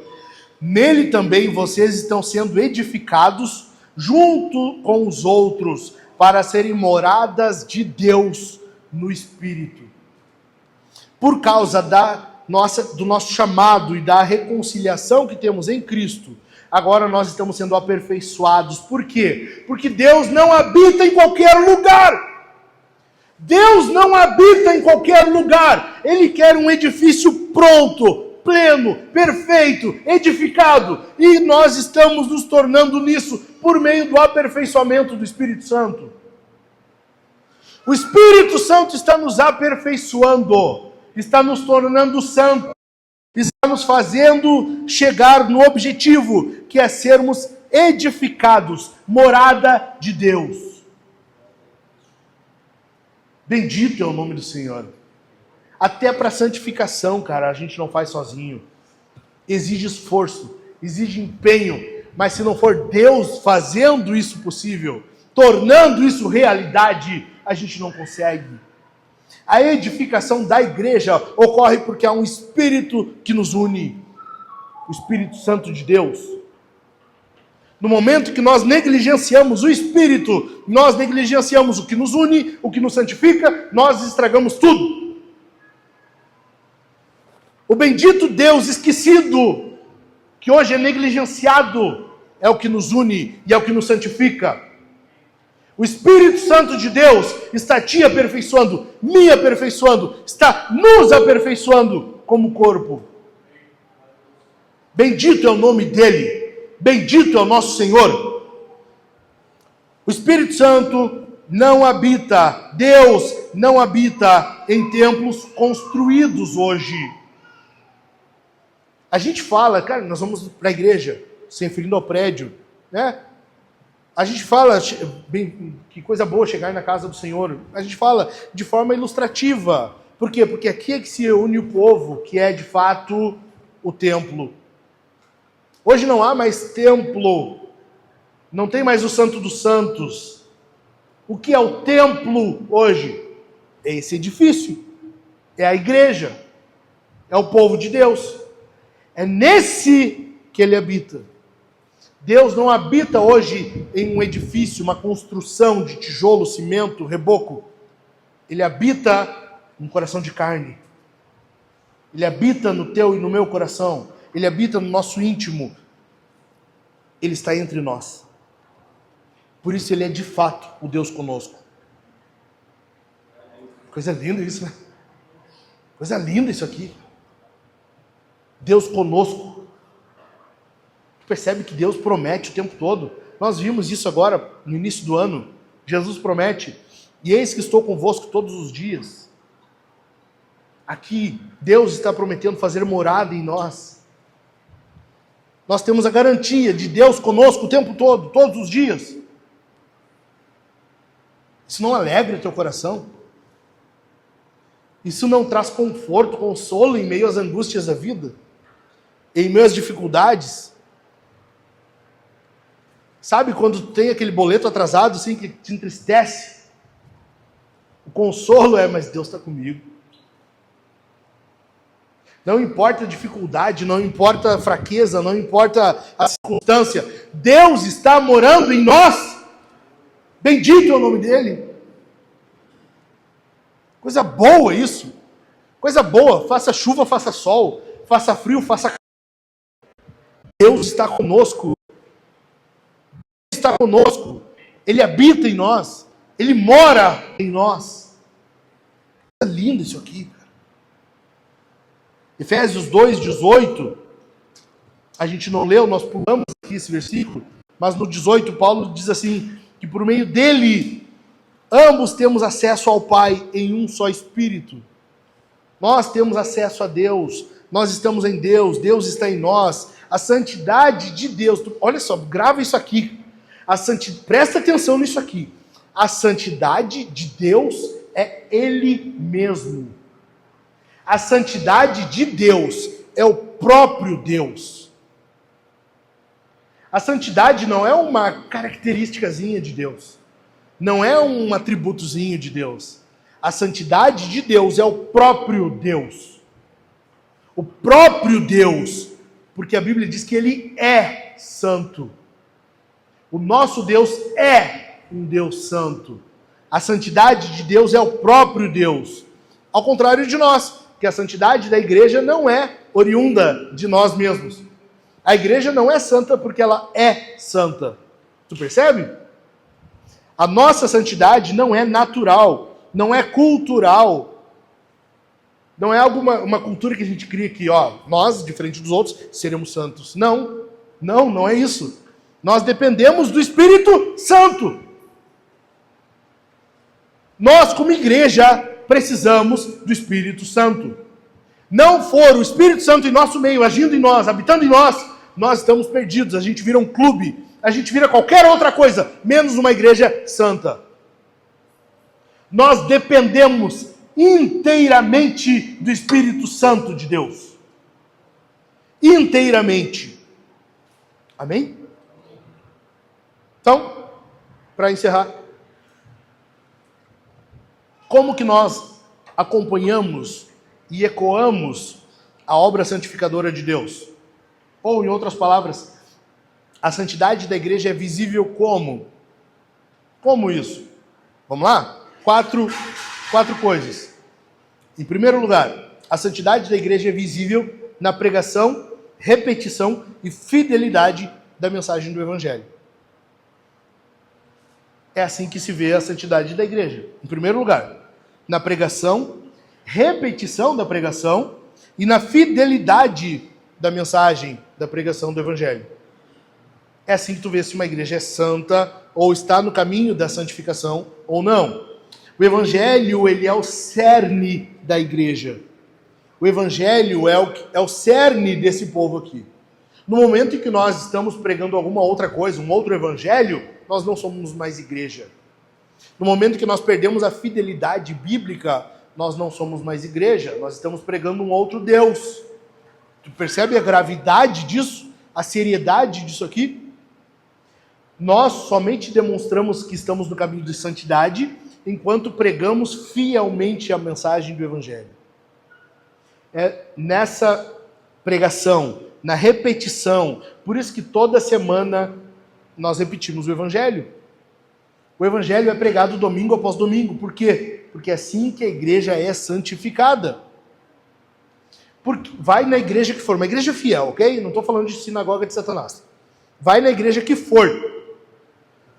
Nele também vocês estão sendo edificados junto com os outros para serem moradas de Deus no Espírito. Por causa do nosso chamado e da reconciliação que temos em Cristo, agora nós estamos sendo aperfeiçoados. Por quê? Porque Deus não habita em qualquer lugar. Deus não habita em qualquer lugar. Ele quer um edifício pronto, pleno, perfeito, edificado. E nós estamos nos tornando nisso por meio do aperfeiçoamento do Espírito Santo. O Espírito Santo está nos aperfeiçoando, está nos tornando santos, está nos fazendo chegar no objetivo, que é sermos edificados, morada de Deus. Bendito é o nome do Senhor. Até para santificação, cara, a gente não faz sozinho. Exige esforço, exige empenho. Mas se não for Deus fazendo isso possível, tornando isso realidade, a gente não consegue. A edificação da igreja ocorre porque há um Espírito que nos une. O Espírito Santo de Deus. No momento que nós negligenciamos o Espírito, nós negligenciamos o que nos une, o que nos santifica, nós estragamos tudo. O bendito Deus esquecido, que hoje é negligenciado, é o que nos une e é o que nos santifica. O Espírito Santo de Deus está te aperfeiçoando, me aperfeiçoando, está nos aperfeiçoando como corpo. Bendito é o nome dele, bendito é o nosso Senhor. O Espírito Santo não habita, Deus não habita em templos construídos hoje. A gente fala, cara, nós vamos para a igreja, se referindo ao prédio, né? A gente fala, bem, que coisa boa chegar na casa do Senhor. A gente fala de forma ilustrativa. Por quê? Porque aqui é que se une o povo, que é de fato o templo. Hoje não há mais templo, não tem mais o Santo dos Santos. O que é o templo hoje? É esse edifício, é a igreja, é o povo de Deus. É nesse que ele habita. Deus não habita hoje em um edifício, uma construção de tijolo, cimento, reboco. Ele habita num coração de carne. Ele habita no teu e no meu coração. Ele habita no nosso íntimo. Ele está entre nós. Por isso ele é de fato o Deus conosco. Coisa linda isso, né? Coisa linda isso aqui. Deus conosco. Percebe que Deus promete o tempo todo. Nós vimos isso agora no início do ano. Jesus promete: e eis que estou convosco todos os dias. Aqui, Deus está prometendo fazer morada em nós. Nós temos a garantia de Deus conosco o tempo todo, todos os dias. Isso não alegra o teu coração? Isso não traz conforto, consolo em meio às angústias da vida? Em meio às dificuldades? Sabe quando tem aquele boleto atrasado, assim, que te entristece? O consolo é, mas Deus está comigo. Não importa a dificuldade, não importa a fraqueza, não importa a circunstância. Deus está morando em nós. Bendito é o nome dele. Coisa boa isso. Coisa boa. Faça chuva, faça sol. Faça frio, faça calor. Deus está conosco. Está conosco, ele habita em nós, ele mora em nós. É lindo isso aqui, cara. Efésios 2:18, a gente não leu, nós pulamos aqui esse versículo, mas no 18 Paulo diz assim, que por meio dele, ambos temos acesso ao Pai em um só Espírito. Nós temos acesso a Deus, nós estamos em Deus, Deus está em nós, a santidade de Deus, olha só, grava isso aqui. Presta atenção nisso aqui. A santidade de Deus é Ele mesmo. A santidade de Deus é o próprio Deus. A santidade não é uma característicazinha de Deus. Não é um atributozinho de Deus. A santidade de Deus é o próprio Deus. O próprio Deus. Porque a Bíblia diz que Ele é santo. O nosso Deus é um Deus santo. A santidade de Deus é o próprio Deus. Ao contrário de nós, que a santidade da igreja não é oriunda de nós mesmos. A igreja não é santa porque ela é santa. Tu percebe? A nossa santidade não é natural, não é cultural. Não é uma cultura que a gente cria que, nós, diferente dos outros, seremos santos. Não é isso. Nós dependemos do Espírito Santo. Nós, como igreja, precisamos do Espírito Santo. Não for o Espírito Santo em nosso meio, agindo em nós, habitando em nós, nós estamos perdidos. A gente vira um clube, a gente vira qualquer outra coisa, menos uma igreja santa. Nós dependemos inteiramente do Espírito Santo de Deus. Inteiramente. Amém? Então, para encerrar, como que nós acompanhamos e ecoamos a obra santificadora de Deus? Ou, em outras palavras, a santidade da igreja é visível como? Como isso? Vamos lá? Quatro coisas. Em primeiro lugar, a santidade da igreja é visível na pregação, repetição e fidelidade da mensagem do Evangelho. É assim que se vê a santidade da igreja. Em primeiro lugar, na pregação, repetição da pregação e na fidelidade da mensagem da pregação do evangelho. É assim que tu vê se uma igreja é santa ou está no caminho da santificação ou não. O evangelho, ele é o cerne da igreja. O evangelho é o cerne desse povo aqui. No momento em que nós estamos pregando alguma outra coisa, um outro evangelho, nós não somos mais igreja. No momento que nós perdemos a fidelidade bíblica, nós não somos mais igreja, nós estamos pregando um outro Deus. Tu percebe a gravidade disso? A seriedade disso aqui? Nós somente demonstramos que estamos no caminho de santidade enquanto pregamos fielmente a mensagem do evangelho. É nessa pregação, na repetição, por isso que toda semana nós repetimos o evangelho. O evangelho é pregado domingo após domingo. Por quê? Porque é assim que a igreja é santificada. Porque vai na igreja que for, uma igreja fiel, ok? Não estou falando de sinagoga de Satanás. Vai na igreja que for.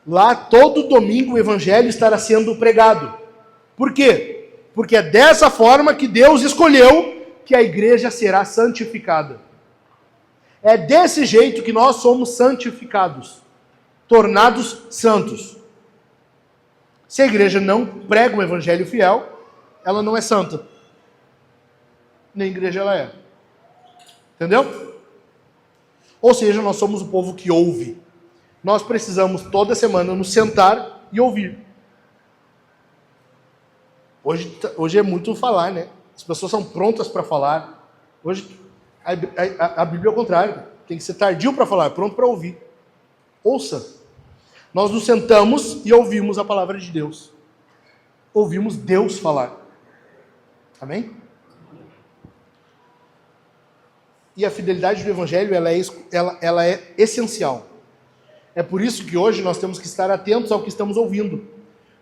Lá todo domingo o evangelho estará sendo pregado. Por quê? Porque é dessa forma que Deus escolheu que a igreja será santificada. É desse jeito que nós somos santificados, tornados santos. Se a igreja não prega um evangelho fiel, ela não é santa. Nem igreja ela é. Entendeu? Ou seja, nós somos o povo que ouve. Nós precisamos toda semana nos sentar e ouvir. Hoje é muito falar, né? As pessoas são prontas para falar. Hoje a Bíblia é o contrário. Tem que ser tardio para falar, pronto para ouvir. Ouça. Nós nos sentamos e ouvimos a palavra de Deus. Ouvimos Deus falar. Amém? E a fidelidade do evangelho, ela é essencial. É por isso que hoje nós temos que estar atentos ao que estamos ouvindo.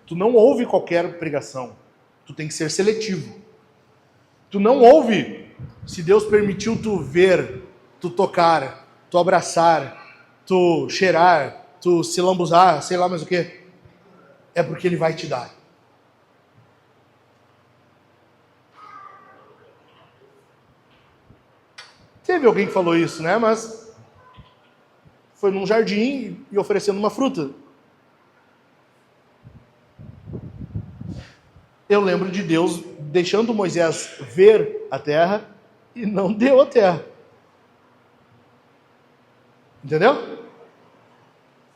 Tu não ouve qualquer pregação. Tu tem que ser seletivo. Tu não ouve, se Deus permitiu tu ver, tu tocar, tu abraçar, tu cheirar, tu se lambuzar, sei lá mais o que. É porque Ele vai te dar. Teve alguém que falou isso, né? Mas foi num jardim e oferecendo uma fruta. Eu lembro de Deus deixando Moisés ver a terra e não deu a terra. Entendeu?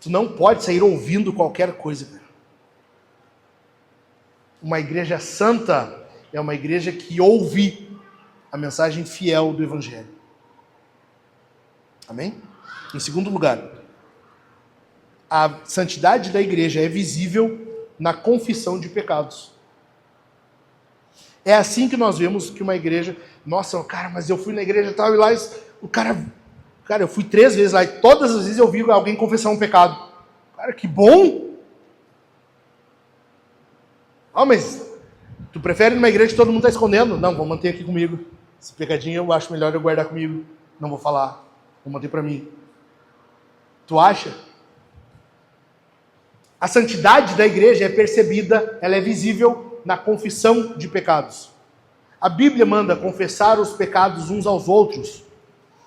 Tu não pode sair ouvindo qualquer coisa. Uma igreja santa é uma igreja que ouve a mensagem fiel do evangelho. Amém? Em segundo lugar, a santidade da igreja é visível na confissão de pecados. É assim que nós vemos que uma igreja... Nossa, cara, mas eu fui na igreja e tal, e lá o cara... Cara, eu fui 3 vezes lá e todas as vezes eu vi alguém confessar um pecado. Cara, que bom! Ah, mas tu prefere numa igreja que todo mundo está escondendo? Não, vou manter aqui comigo. Esse pecadinho eu acho melhor eu guardar comigo. Não vou falar. Vou manter para mim. Tu acha? A santidade da igreja é percebida, ela é visível na confissão de pecados. A Bíblia manda confessar os pecados uns aos outros.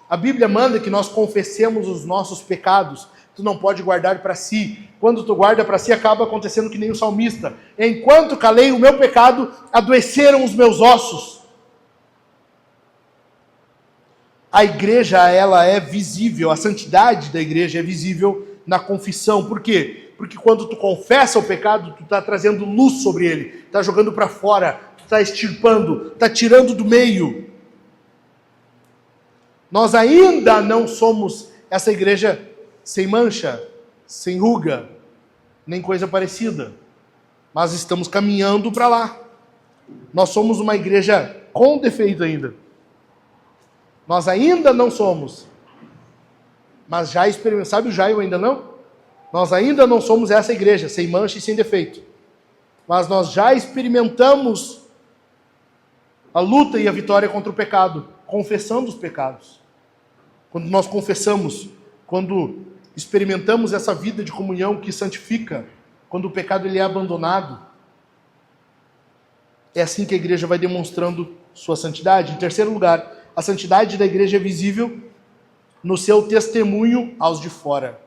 A Bíblia manda que nós confessemos os nossos pecados. Tu não pode guardar para si. Quando tu guarda para si, acaba acontecendo que nem o salmista. Enquanto calei o meu pecado, adoeceram os meus ossos. A igreja, ela é visível, a santidade da igreja é visível na confissão. Por quê? Porque quando tu confessa o pecado, tu está trazendo luz sobre ele, está jogando para fora, tu está extirpando, está tirando do meio. Nós ainda não somos essa igreja sem mancha, sem ruga, nem coisa parecida, mas estamos caminhando para lá. Nós somos uma igreja com defeito ainda. Nós ainda não somos, mas já experimentamos. Sabe o Jairo ainda não? Nós ainda não somos essa igreja, sem mancha e sem defeito. Mas nós já experimentamos a luta e a vitória contra o pecado, confessando os pecados. Quando nós confessamos, quando experimentamos essa vida de comunhão que santifica, quando o pecado ele é abandonado, é assim que a igreja vai demonstrando sua santidade. Em terceiro lugar, a santidade da igreja é visível no seu testemunho aos de fora.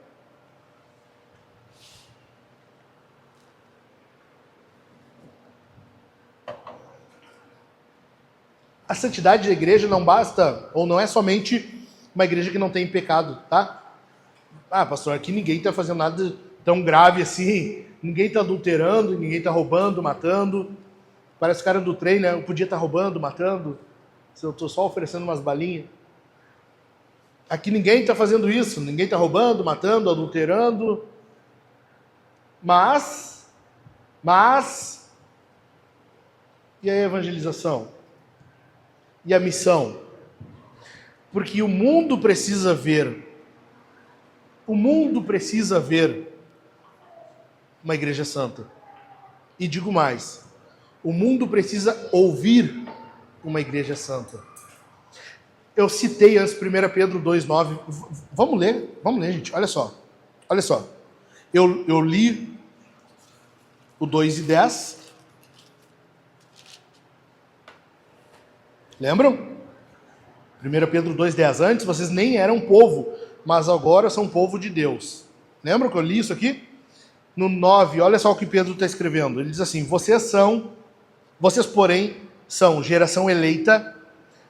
A santidade da igreja não basta, ou não é somente uma igreja que não tem pecado, tá? Ah, pastor, aqui ninguém está fazendo nada tão grave assim, ninguém está adulterando, ninguém está roubando, matando. Parece o cara do trem, né? Eu podia estar roubando, matando, se eu estou só oferecendo umas balinhas. Aqui ninguém está fazendo isso, ninguém está roubando, matando, adulterando. Mas, e a evangelização? E a missão? Porque o mundo precisa ver uma igreja santa. E digo mais, o mundo precisa ouvir uma igreja santa. Eu citei antes 1 Pedro 2,9. Vamos ler, gente, olha só. Eu li o 2:10. Lembram? 1 Pedro 2,10. Antes vocês nem eram povo, mas agora são povo de Deus. Lembram que eu li isso aqui? No 9, olha só o que Pedro está escrevendo. Ele diz assim: vocês, porém, são geração eleita,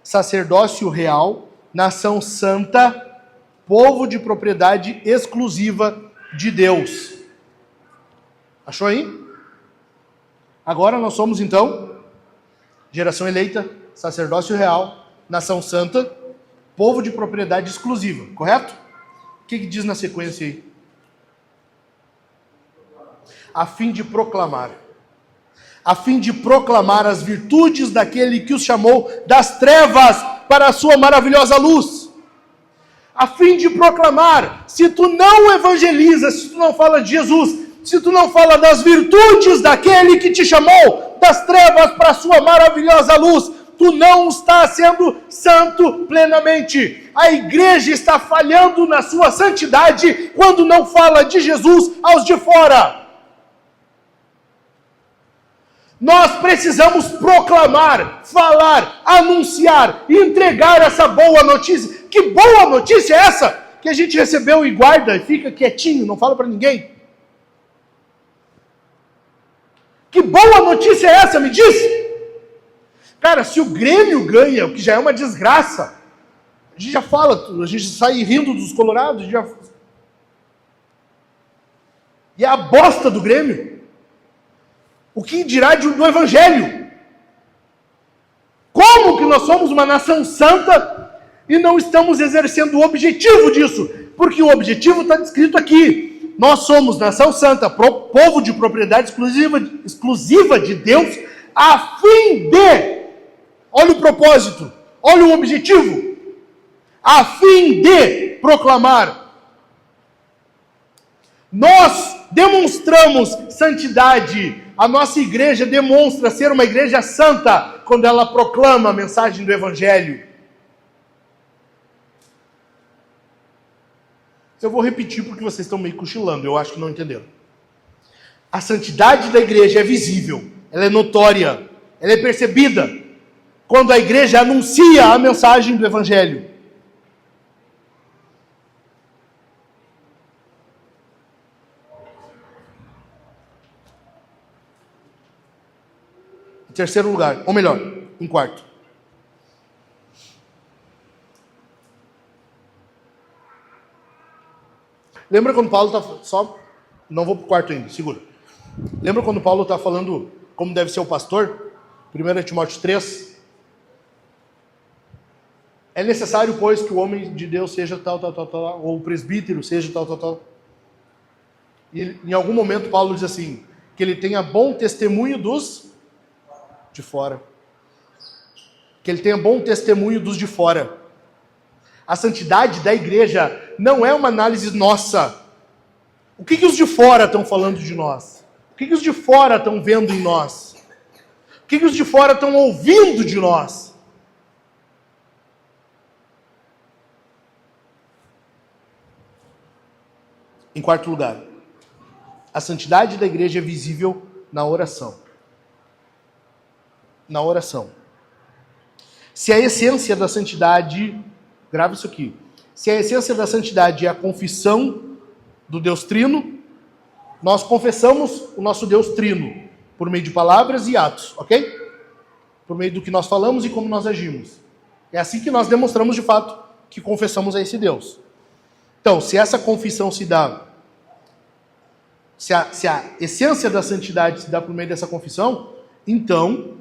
sacerdócio real, nação santa, povo de propriedade exclusiva de Deus. Achou aí? Agora nós somos, então, geração eleita, sacerdócio real, nação santa, povo de propriedade exclusiva, correto? O que diz na sequência aí? A fim de proclamar as virtudes daquele que os chamou das trevas para a sua maravilhosa luz. A fim de proclamar. Se tu não evangeliza, se tu não fala de Jesus, se tu não fala das virtudes daquele que te chamou das trevas para a sua maravilhosa luz, tu não está sendo santo plenamente. A igreja está falhando na sua santidade quando não fala de Jesus aos de fora. Nós precisamos proclamar, falar, anunciar e entregar essa boa notícia. Que boa notícia é essa? Que a gente recebeu e guarda e fica quietinho, não fala para ninguém. Que boa notícia é essa? Me diz. Cara, se o Grêmio ganha, o que já é uma desgraça, a gente já fala, a gente sai rindo dos colorados, e é a bosta do Grêmio. O que dirá do Evangelho? Como que nós somos uma nação santa e não estamos exercendo o objetivo disso? Porque o objetivo está descrito aqui. Nós somos nação santa, povo de propriedade exclusiva de Deus, a fim de... Olha o propósito, olha o objetivo. A fim de proclamar. Nós demonstramos santidade. A nossa igreja demonstra ser uma igreja santa quando ela proclama a mensagem do Evangelho. Eu vou repetir porque vocês estão meio cochilando, eu acho que não entenderam. A santidade da igreja é visível, ela é notória, ela é percebida quando a igreja anuncia a mensagem do Evangelho. Em terceiro lugar, ou melhor, em quarto. Lembra quando Paulo está... Não vou para o quarto ainda, segura. Lembra quando Paulo está falando como deve ser o pastor? 1 Timóteo 3. É necessário, pois, que o homem de Deus seja tal, ou o presbítero seja tal. E em algum momento Paulo diz assim, que ele tenha bom testemunho dos de fora. Que ele tenha bom testemunho dos de fora. A santidade da igreja não é uma análise nossa. O que os de fora estão falando de nós? O que os de fora estão vendo em nós? O que os de fora estão ouvindo de nós? Em quarto lugar, A santidade da igreja é visível na oração. Na oração. Se a essência da santidade, grava isso aqui, se a essência da santidade é a confissão do Deus Trino, nós confessamos o nosso Deus Trino por meio de palavras e atos, ok? Por meio do que nós falamos e como nós agimos. É assim que nós demonstramos de fato que confessamos a esse Deus. Então, se essa confissão se dá, se a essência da santidade se dá por meio dessa confissão, então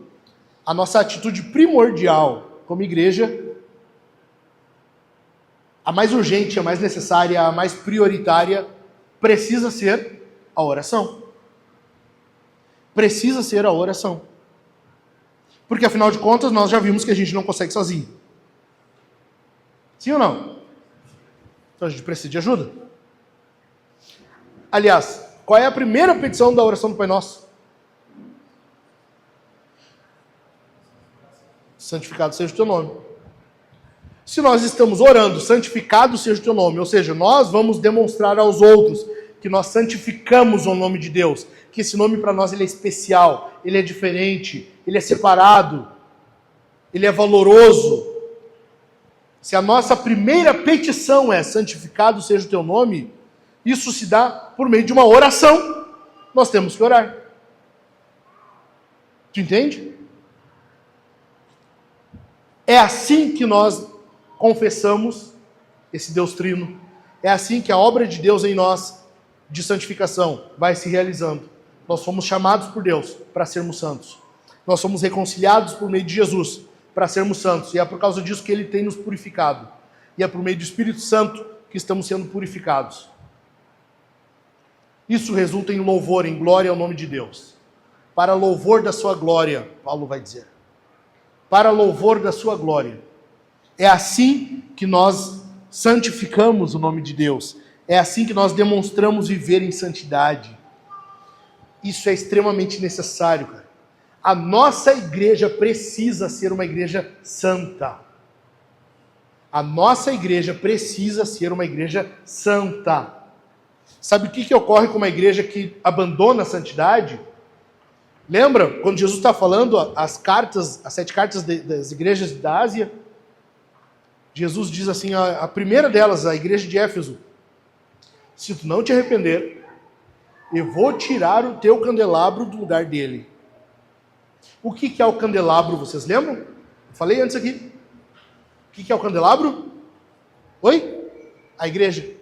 a nossa atitude primordial como igreja, a mais urgente, a mais necessária, a mais prioritária, precisa ser a oração. Precisa ser a oração. Porque afinal de contas nós já vimos que a gente não consegue sozinho. Sim ou não? Então a gente precisa de ajuda. Aliás, qual é a primeira petição da oração do Pai Nosso? Santificado seja o teu nome. Se nós estamos orando, santificado seja o teu nome, ou seja, nós vamos demonstrar aos outros que nós santificamos o nome de Deus, que esse nome para nós ele é especial, ele é diferente, ele é separado, ele é valoroso. Se a nossa primeira petição é santificado seja o teu nome, isso se dá por meio de uma oração. Nós temos que orar. Tu entende? É assim que nós confessamos esse Deus Trino. É assim que a obra de Deus em nós, de santificação, vai se realizando. Nós fomos chamados por Deus para sermos santos. Nós somos reconciliados por meio de Jesus para sermos santos. E é por causa disso que Ele tem nos purificado. E é por meio do Espírito Santo que estamos sendo purificados. Isso resulta em louvor, em glória ao nome de Deus. Para louvor da sua glória, Paulo vai dizer. Para louvor da sua glória. É assim que nós santificamos o nome de Deus. É assim que nós demonstramos viver em santidade. Isso é extremamente necessário, cara. A nossa igreja precisa ser uma igreja santa. A nossa igreja precisa ser uma igreja santa. Sabe o que ocorre com uma igreja que abandona a santidade? Lembra quando Jesus está falando as 7 cartas das igrejas da Ásia? Jesus diz assim, a primeira delas, a igreja de Éfeso: se tu não te arrepender, eu vou tirar o teu candelabro do lugar dele. O que é o candelabro? Vocês lembram? Eu falei antes aqui. O que é o candelabro? Oi? A igreja.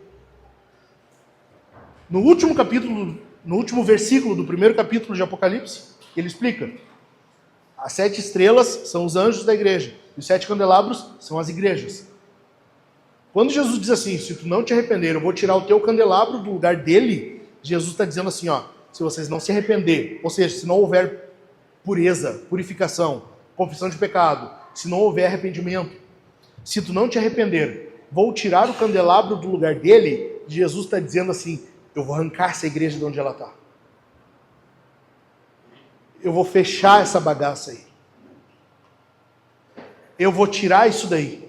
No último capítulo, no último versículo do primeiro capítulo de Apocalipse, ele explica. As 7 estrelas são os anjos da igreja. E os 7 candelabros são as igrejas. Quando Jesus diz assim, se tu não te arrepender, eu vou tirar o teu candelabro do lugar dele, Jesus está dizendo assim, ó, se vocês não se arrepender, ou seja, se não houver pureza, purificação, confissão de pecado, se não houver arrependimento, se tu não te arrepender, vou tirar o candelabro do lugar dele, Jesus está dizendo assim, eu vou arrancar essa igreja de onde ela está. Eu vou fechar essa bagaça aí. Eu vou tirar isso daí.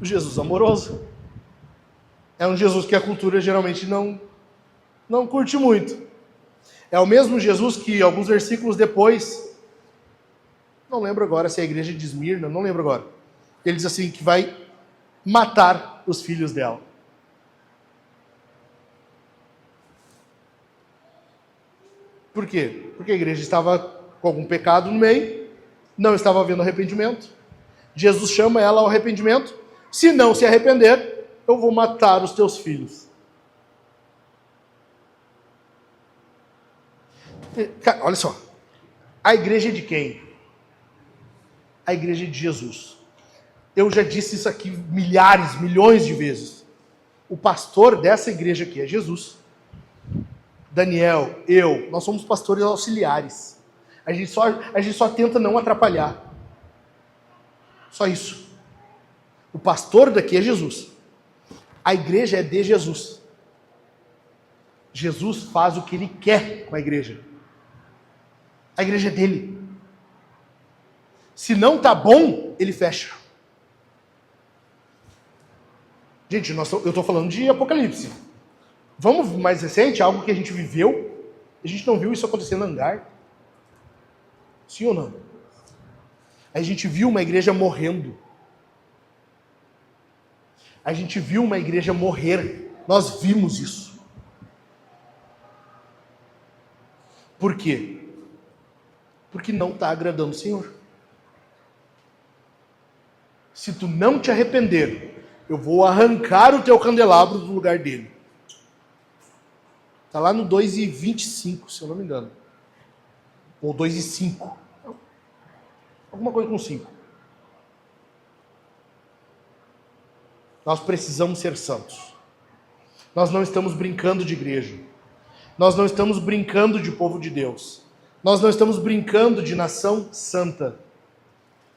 O Jesus amoroso. É um Jesus que a cultura geralmente não curte muito. É o mesmo Jesus que alguns versículos depois, não lembro agora se é a igreja de Esmirna, não lembro agora. Ele diz assim, que vai matar os filhos dela. Por quê? Porque a igreja estava com algum pecado no meio, não estava havendo arrependimento. Jesus chama ela ao arrependimento. Se não se arrepender, eu vou matar os teus filhos. Cara, olha só. A igreja é de quem? A igreja é de Jesus. Eu já disse isso aqui milhares, milhões de vezes. O pastor dessa igreja aqui é Jesus. Daniel, eu, nós somos pastores auxiliares. A gente só tenta não atrapalhar. Só isso. O pastor daqui é Jesus. A igreja é de Jesus. Jesus faz o que ele quer com a igreja. A igreja é dele. Se não está bom, ele fecha. Gente, eu estou falando de Apocalipse. Vamos mais recente, algo que a gente viveu. A gente não viu isso acontecer no hangar. Sim ou não? A gente viu uma igreja morrendo. A gente viu uma igreja morrer. Nós vimos isso. Por quê? Porque não está agradando o Senhor. Se tu não te arrepender, eu vou arrancar o teu candelabro do lugar dele. Está lá no 2:25, se eu não me engano. Ou 2:5. Alguma coisa com 5. Nós precisamos ser santos. Nós não estamos brincando de igreja. Nós não estamos brincando de povo de Deus. Nós não estamos brincando de nação santa.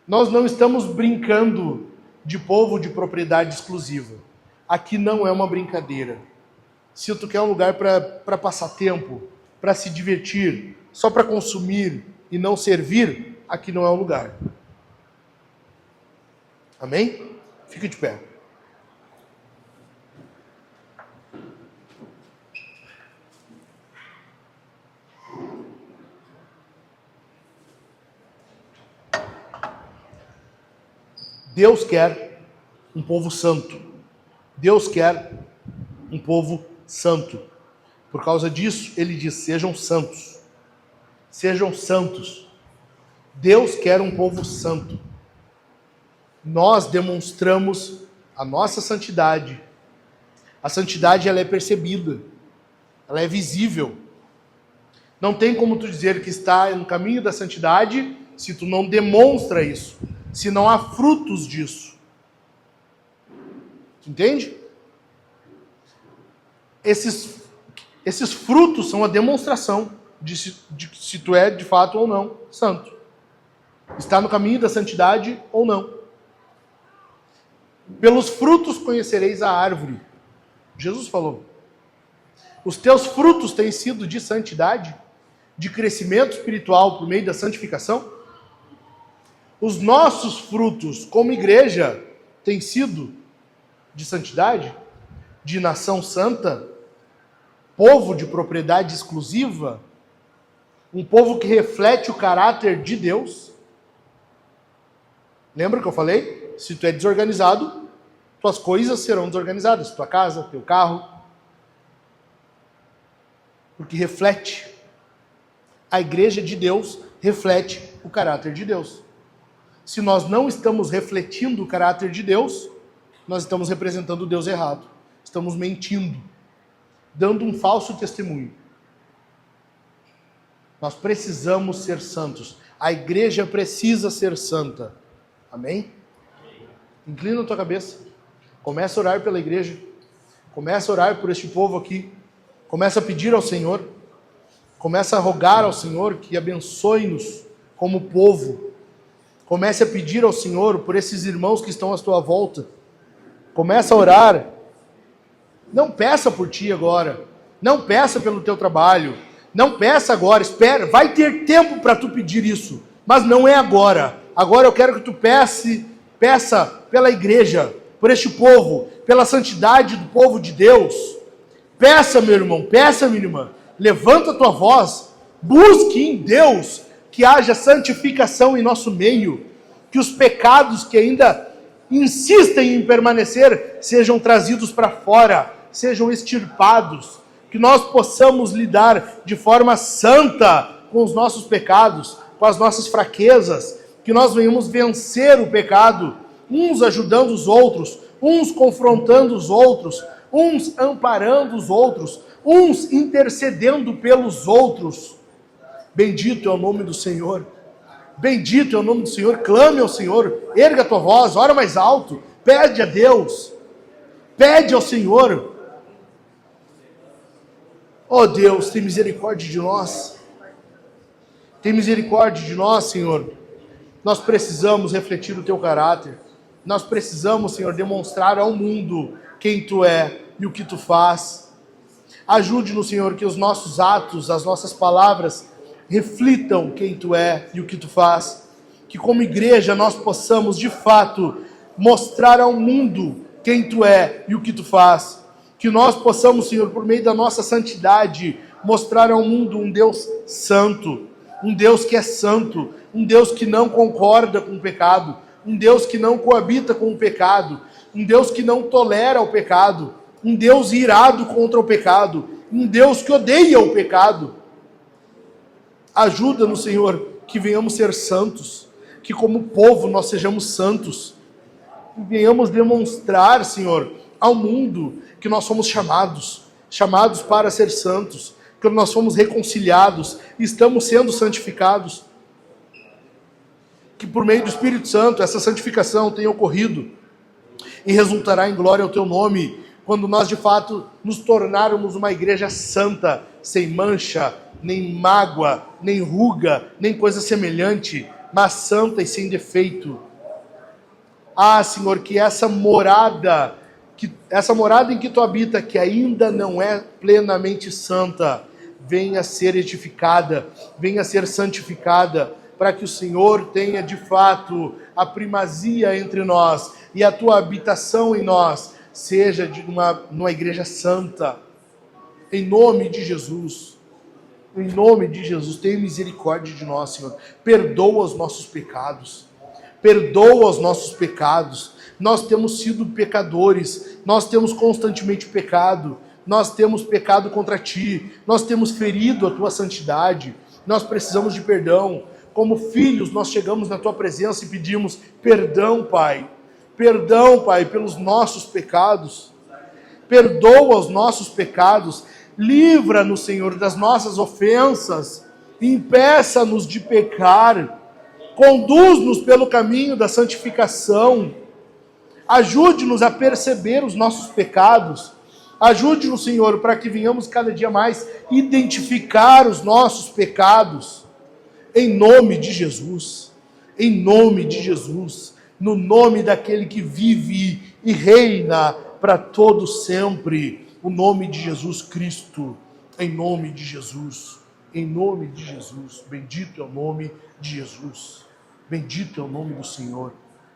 Nós não estamos brincando de povo de propriedade exclusiva. Aqui não é uma brincadeira. Se tu quer um lugar para passar tempo, para se divertir, só para consumir e não servir, aqui não é o lugar. Amém? Fica de pé. Deus quer um povo santo. Deus quer um povo santo. Por causa disso, ele diz: sejam santos. Sejam santos. Deus quer um povo santo. Nós demonstramos a nossa santidade. A santidade, ela é percebida. Ela é visível. Não tem como tu dizer que está no caminho da santidade se tu não demonstra isso. Se não há frutos disso. Entende? Esses frutos são a demonstração de se tu é de fato ou não santo. Está no caminho da santidade ou não. Pelos frutos conhecereis a árvore. Jesus falou. Os teus frutos têm sido de santidade, de crescimento espiritual por meio da santificação? Os nossos frutos como igreja têm sido de santidade, de nação santa, povo de propriedade exclusiva, um povo que reflete o caráter de Deus. Lembra que eu falei? Se tu é desorganizado, tuas coisas serão desorganizadas, tua casa, teu carro, porque reflete. A igreja de Deus reflete o caráter de Deus. Se nós não estamos refletindo o caráter de Deus, nós estamos representando o Deus errado. Estamos mentindo, dando um falso testemunho. Nós precisamos ser santos. A igreja precisa ser santa. Amém? Inclina a tua cabeça. Começa a orar pela igreja. Começa a orar por este povo aqui. Começa a pedir ao Senhor. Começa a rogar ao Senhor que abençoe-nos como povo. Comece a pedir ao Senhor por esses irmãos que estão à tua volta. Começa a orar. Não peça por ti agora. Não peça pelo teu trabalho. Não peça agora. Espera. Vai ter tempo para tu pedir isso. Mas não é agora. Agora eu quero que tu peça pela igreja, por este povo, pela santidade do povo de Deus. Peça, meu irmão. Peça, minha irmã. Levanta a tua voz. Busque em Deus que haja santificação em nosso meio, que os pecados que ainda insistem em permanecer sejam trazidos para fora, sejam extirpados, que nós possamos lidar de forma santa com os nossos pecados, com as nossas fraquezas, que nós venhamos vencer o pecado, uns ajudando os outros, uns confrontando os outros, uns amparando os outros, uns intercedendo pelos outros. Bendito é o nome do Senhor. Bendito é o nome do Senhor. Clame ao Senhor. Erga a tua voz. Ora mais alto. Pede a Deus. Pede ao Senhor. Oh Deus, tem misericórdia de nós. Tem misericórdia de nós, Senhor. Nós precisamos refletir o teu caráter. Nós precisamos, Senhor, demonstrar ao mundo quem tu é e o que tu faz. Ajude-nos, Senhor, que os nossos atos, as nossas palavras reflitam quem tu é e o que tu faz. Que como igreja nós possamos de fato mostrar ao mundo quem tu é e o que tu faz. Que nós possamos, Senhor, por meio da nossa santidade, mostrar ao mundo um Deus santo, um Deus que é santo, um Deus que não concorda com o pecado, um Deus que não coabita com o pecado, um Deus que não tolera o pecado, um Deus irado contra o pecado, um Deus que odeia o pecado. Ajuda-nos, Senhor, que venhamos ser santos, que como povo nós sejamos santos, que venhamos demonstrar, Senhor, ao mundo que nós somos chamados para ser santos, que nós somos reconciliados, estamos sendo santificados, que por meio do Espírito Santo essa santificação tenha ocorrido e resultará em glória ao teu nome, quando nós de fato nos tornarmos uma igreja santa, sem mancha, nem mágoa, nem ruga, nem coisa semelhante, mas santa e sem defeito. Ah, Senhor, que essa morada em que tu habita, que ainda não é plenamente santa, venha a ser edificada, venha a ser santificada, para que o Senhor tenha de fato a entre nós e a tua habitação em nós seja de numa igreja santa. Em nome de Jesus, tenha misericórdia de nós, Senhor. Perdoa os nossos pecados. Nós temos sido pecadores, nós temos constantemente pecado, nós temos pecado contra ti, nós temos ferido a tua santidade, nós precisamos de perdão. Como filhos, nós chegamos na tua presença e pedimos perdão, Pai, pelos nossos pecados. Perdoa os nossos pecados, livra-nos, Senhor, das nossas ofensas, impeça-nos de pecar, conduz-nos pelo caminho da santificação, ajude-nos a perceber os nossos pecados, ajude-nos, Senhor, para que venhamos cada dia mais identificar os nossos pecados, em nome de Jesus, no nome daquele que vive e reina para todo sempre, o nome de Jesus Cristo, em nome de Jesus, bendito é o nome de Jesus, bendito é o nome do Senhor,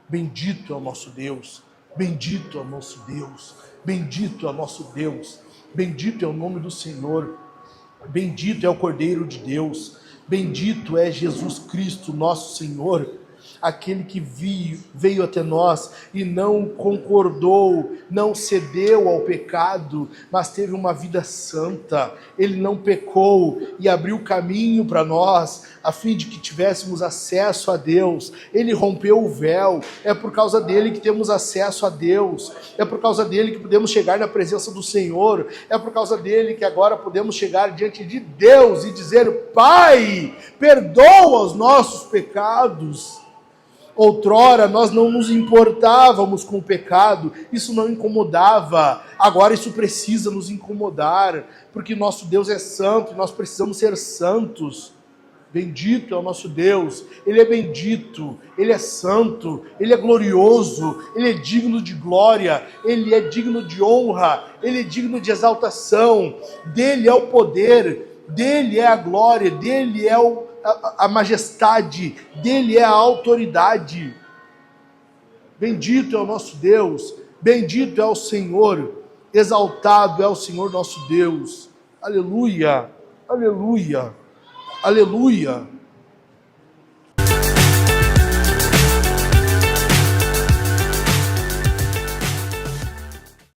bendito é o nosso Deus, bendito é o nosso Deus, bendito é o nosso Deus, bendito é o nome do Senhor, bendito é o Cordeiro de Deus, bendito é Jesus Cristo, nosso Senhor, aquele que veio até nós e não concordou, não cedeu ao pecado, mas teve uma vida santa. Ele não pecou e abriu caminho para nós, a fim de que tivéssemos acesso a Deus. Ele rompeu o véu, é por causa dele que temos acesso a Deus, é por causa dele que podemos chegar na presença do Senhor, é por causa dele que agora podemos chegar diante de Deus e dizer: Pai, perdoa os nossos pecados. Outrora nós não nos importávamos com o pecado, isso não incomodava, agora isso precisa nos incomodar, porque nosso Deus é santo e nós precisamos ser santos. Bendito é o nosso Deus, Ele é bendito, Ele é santo, Ele é glorioso, Ele é digno de glória, Ele é digno de honra, Ele é digno de exaltação, dEle é o poder, dEle é a glória, dEle é a majestade, dEle é a autoridade. Bendito é o nosso Deus, bendito é o Senhor, exaltado é o Senhor nosso Deus. Aleluia, aleluia, aleluia.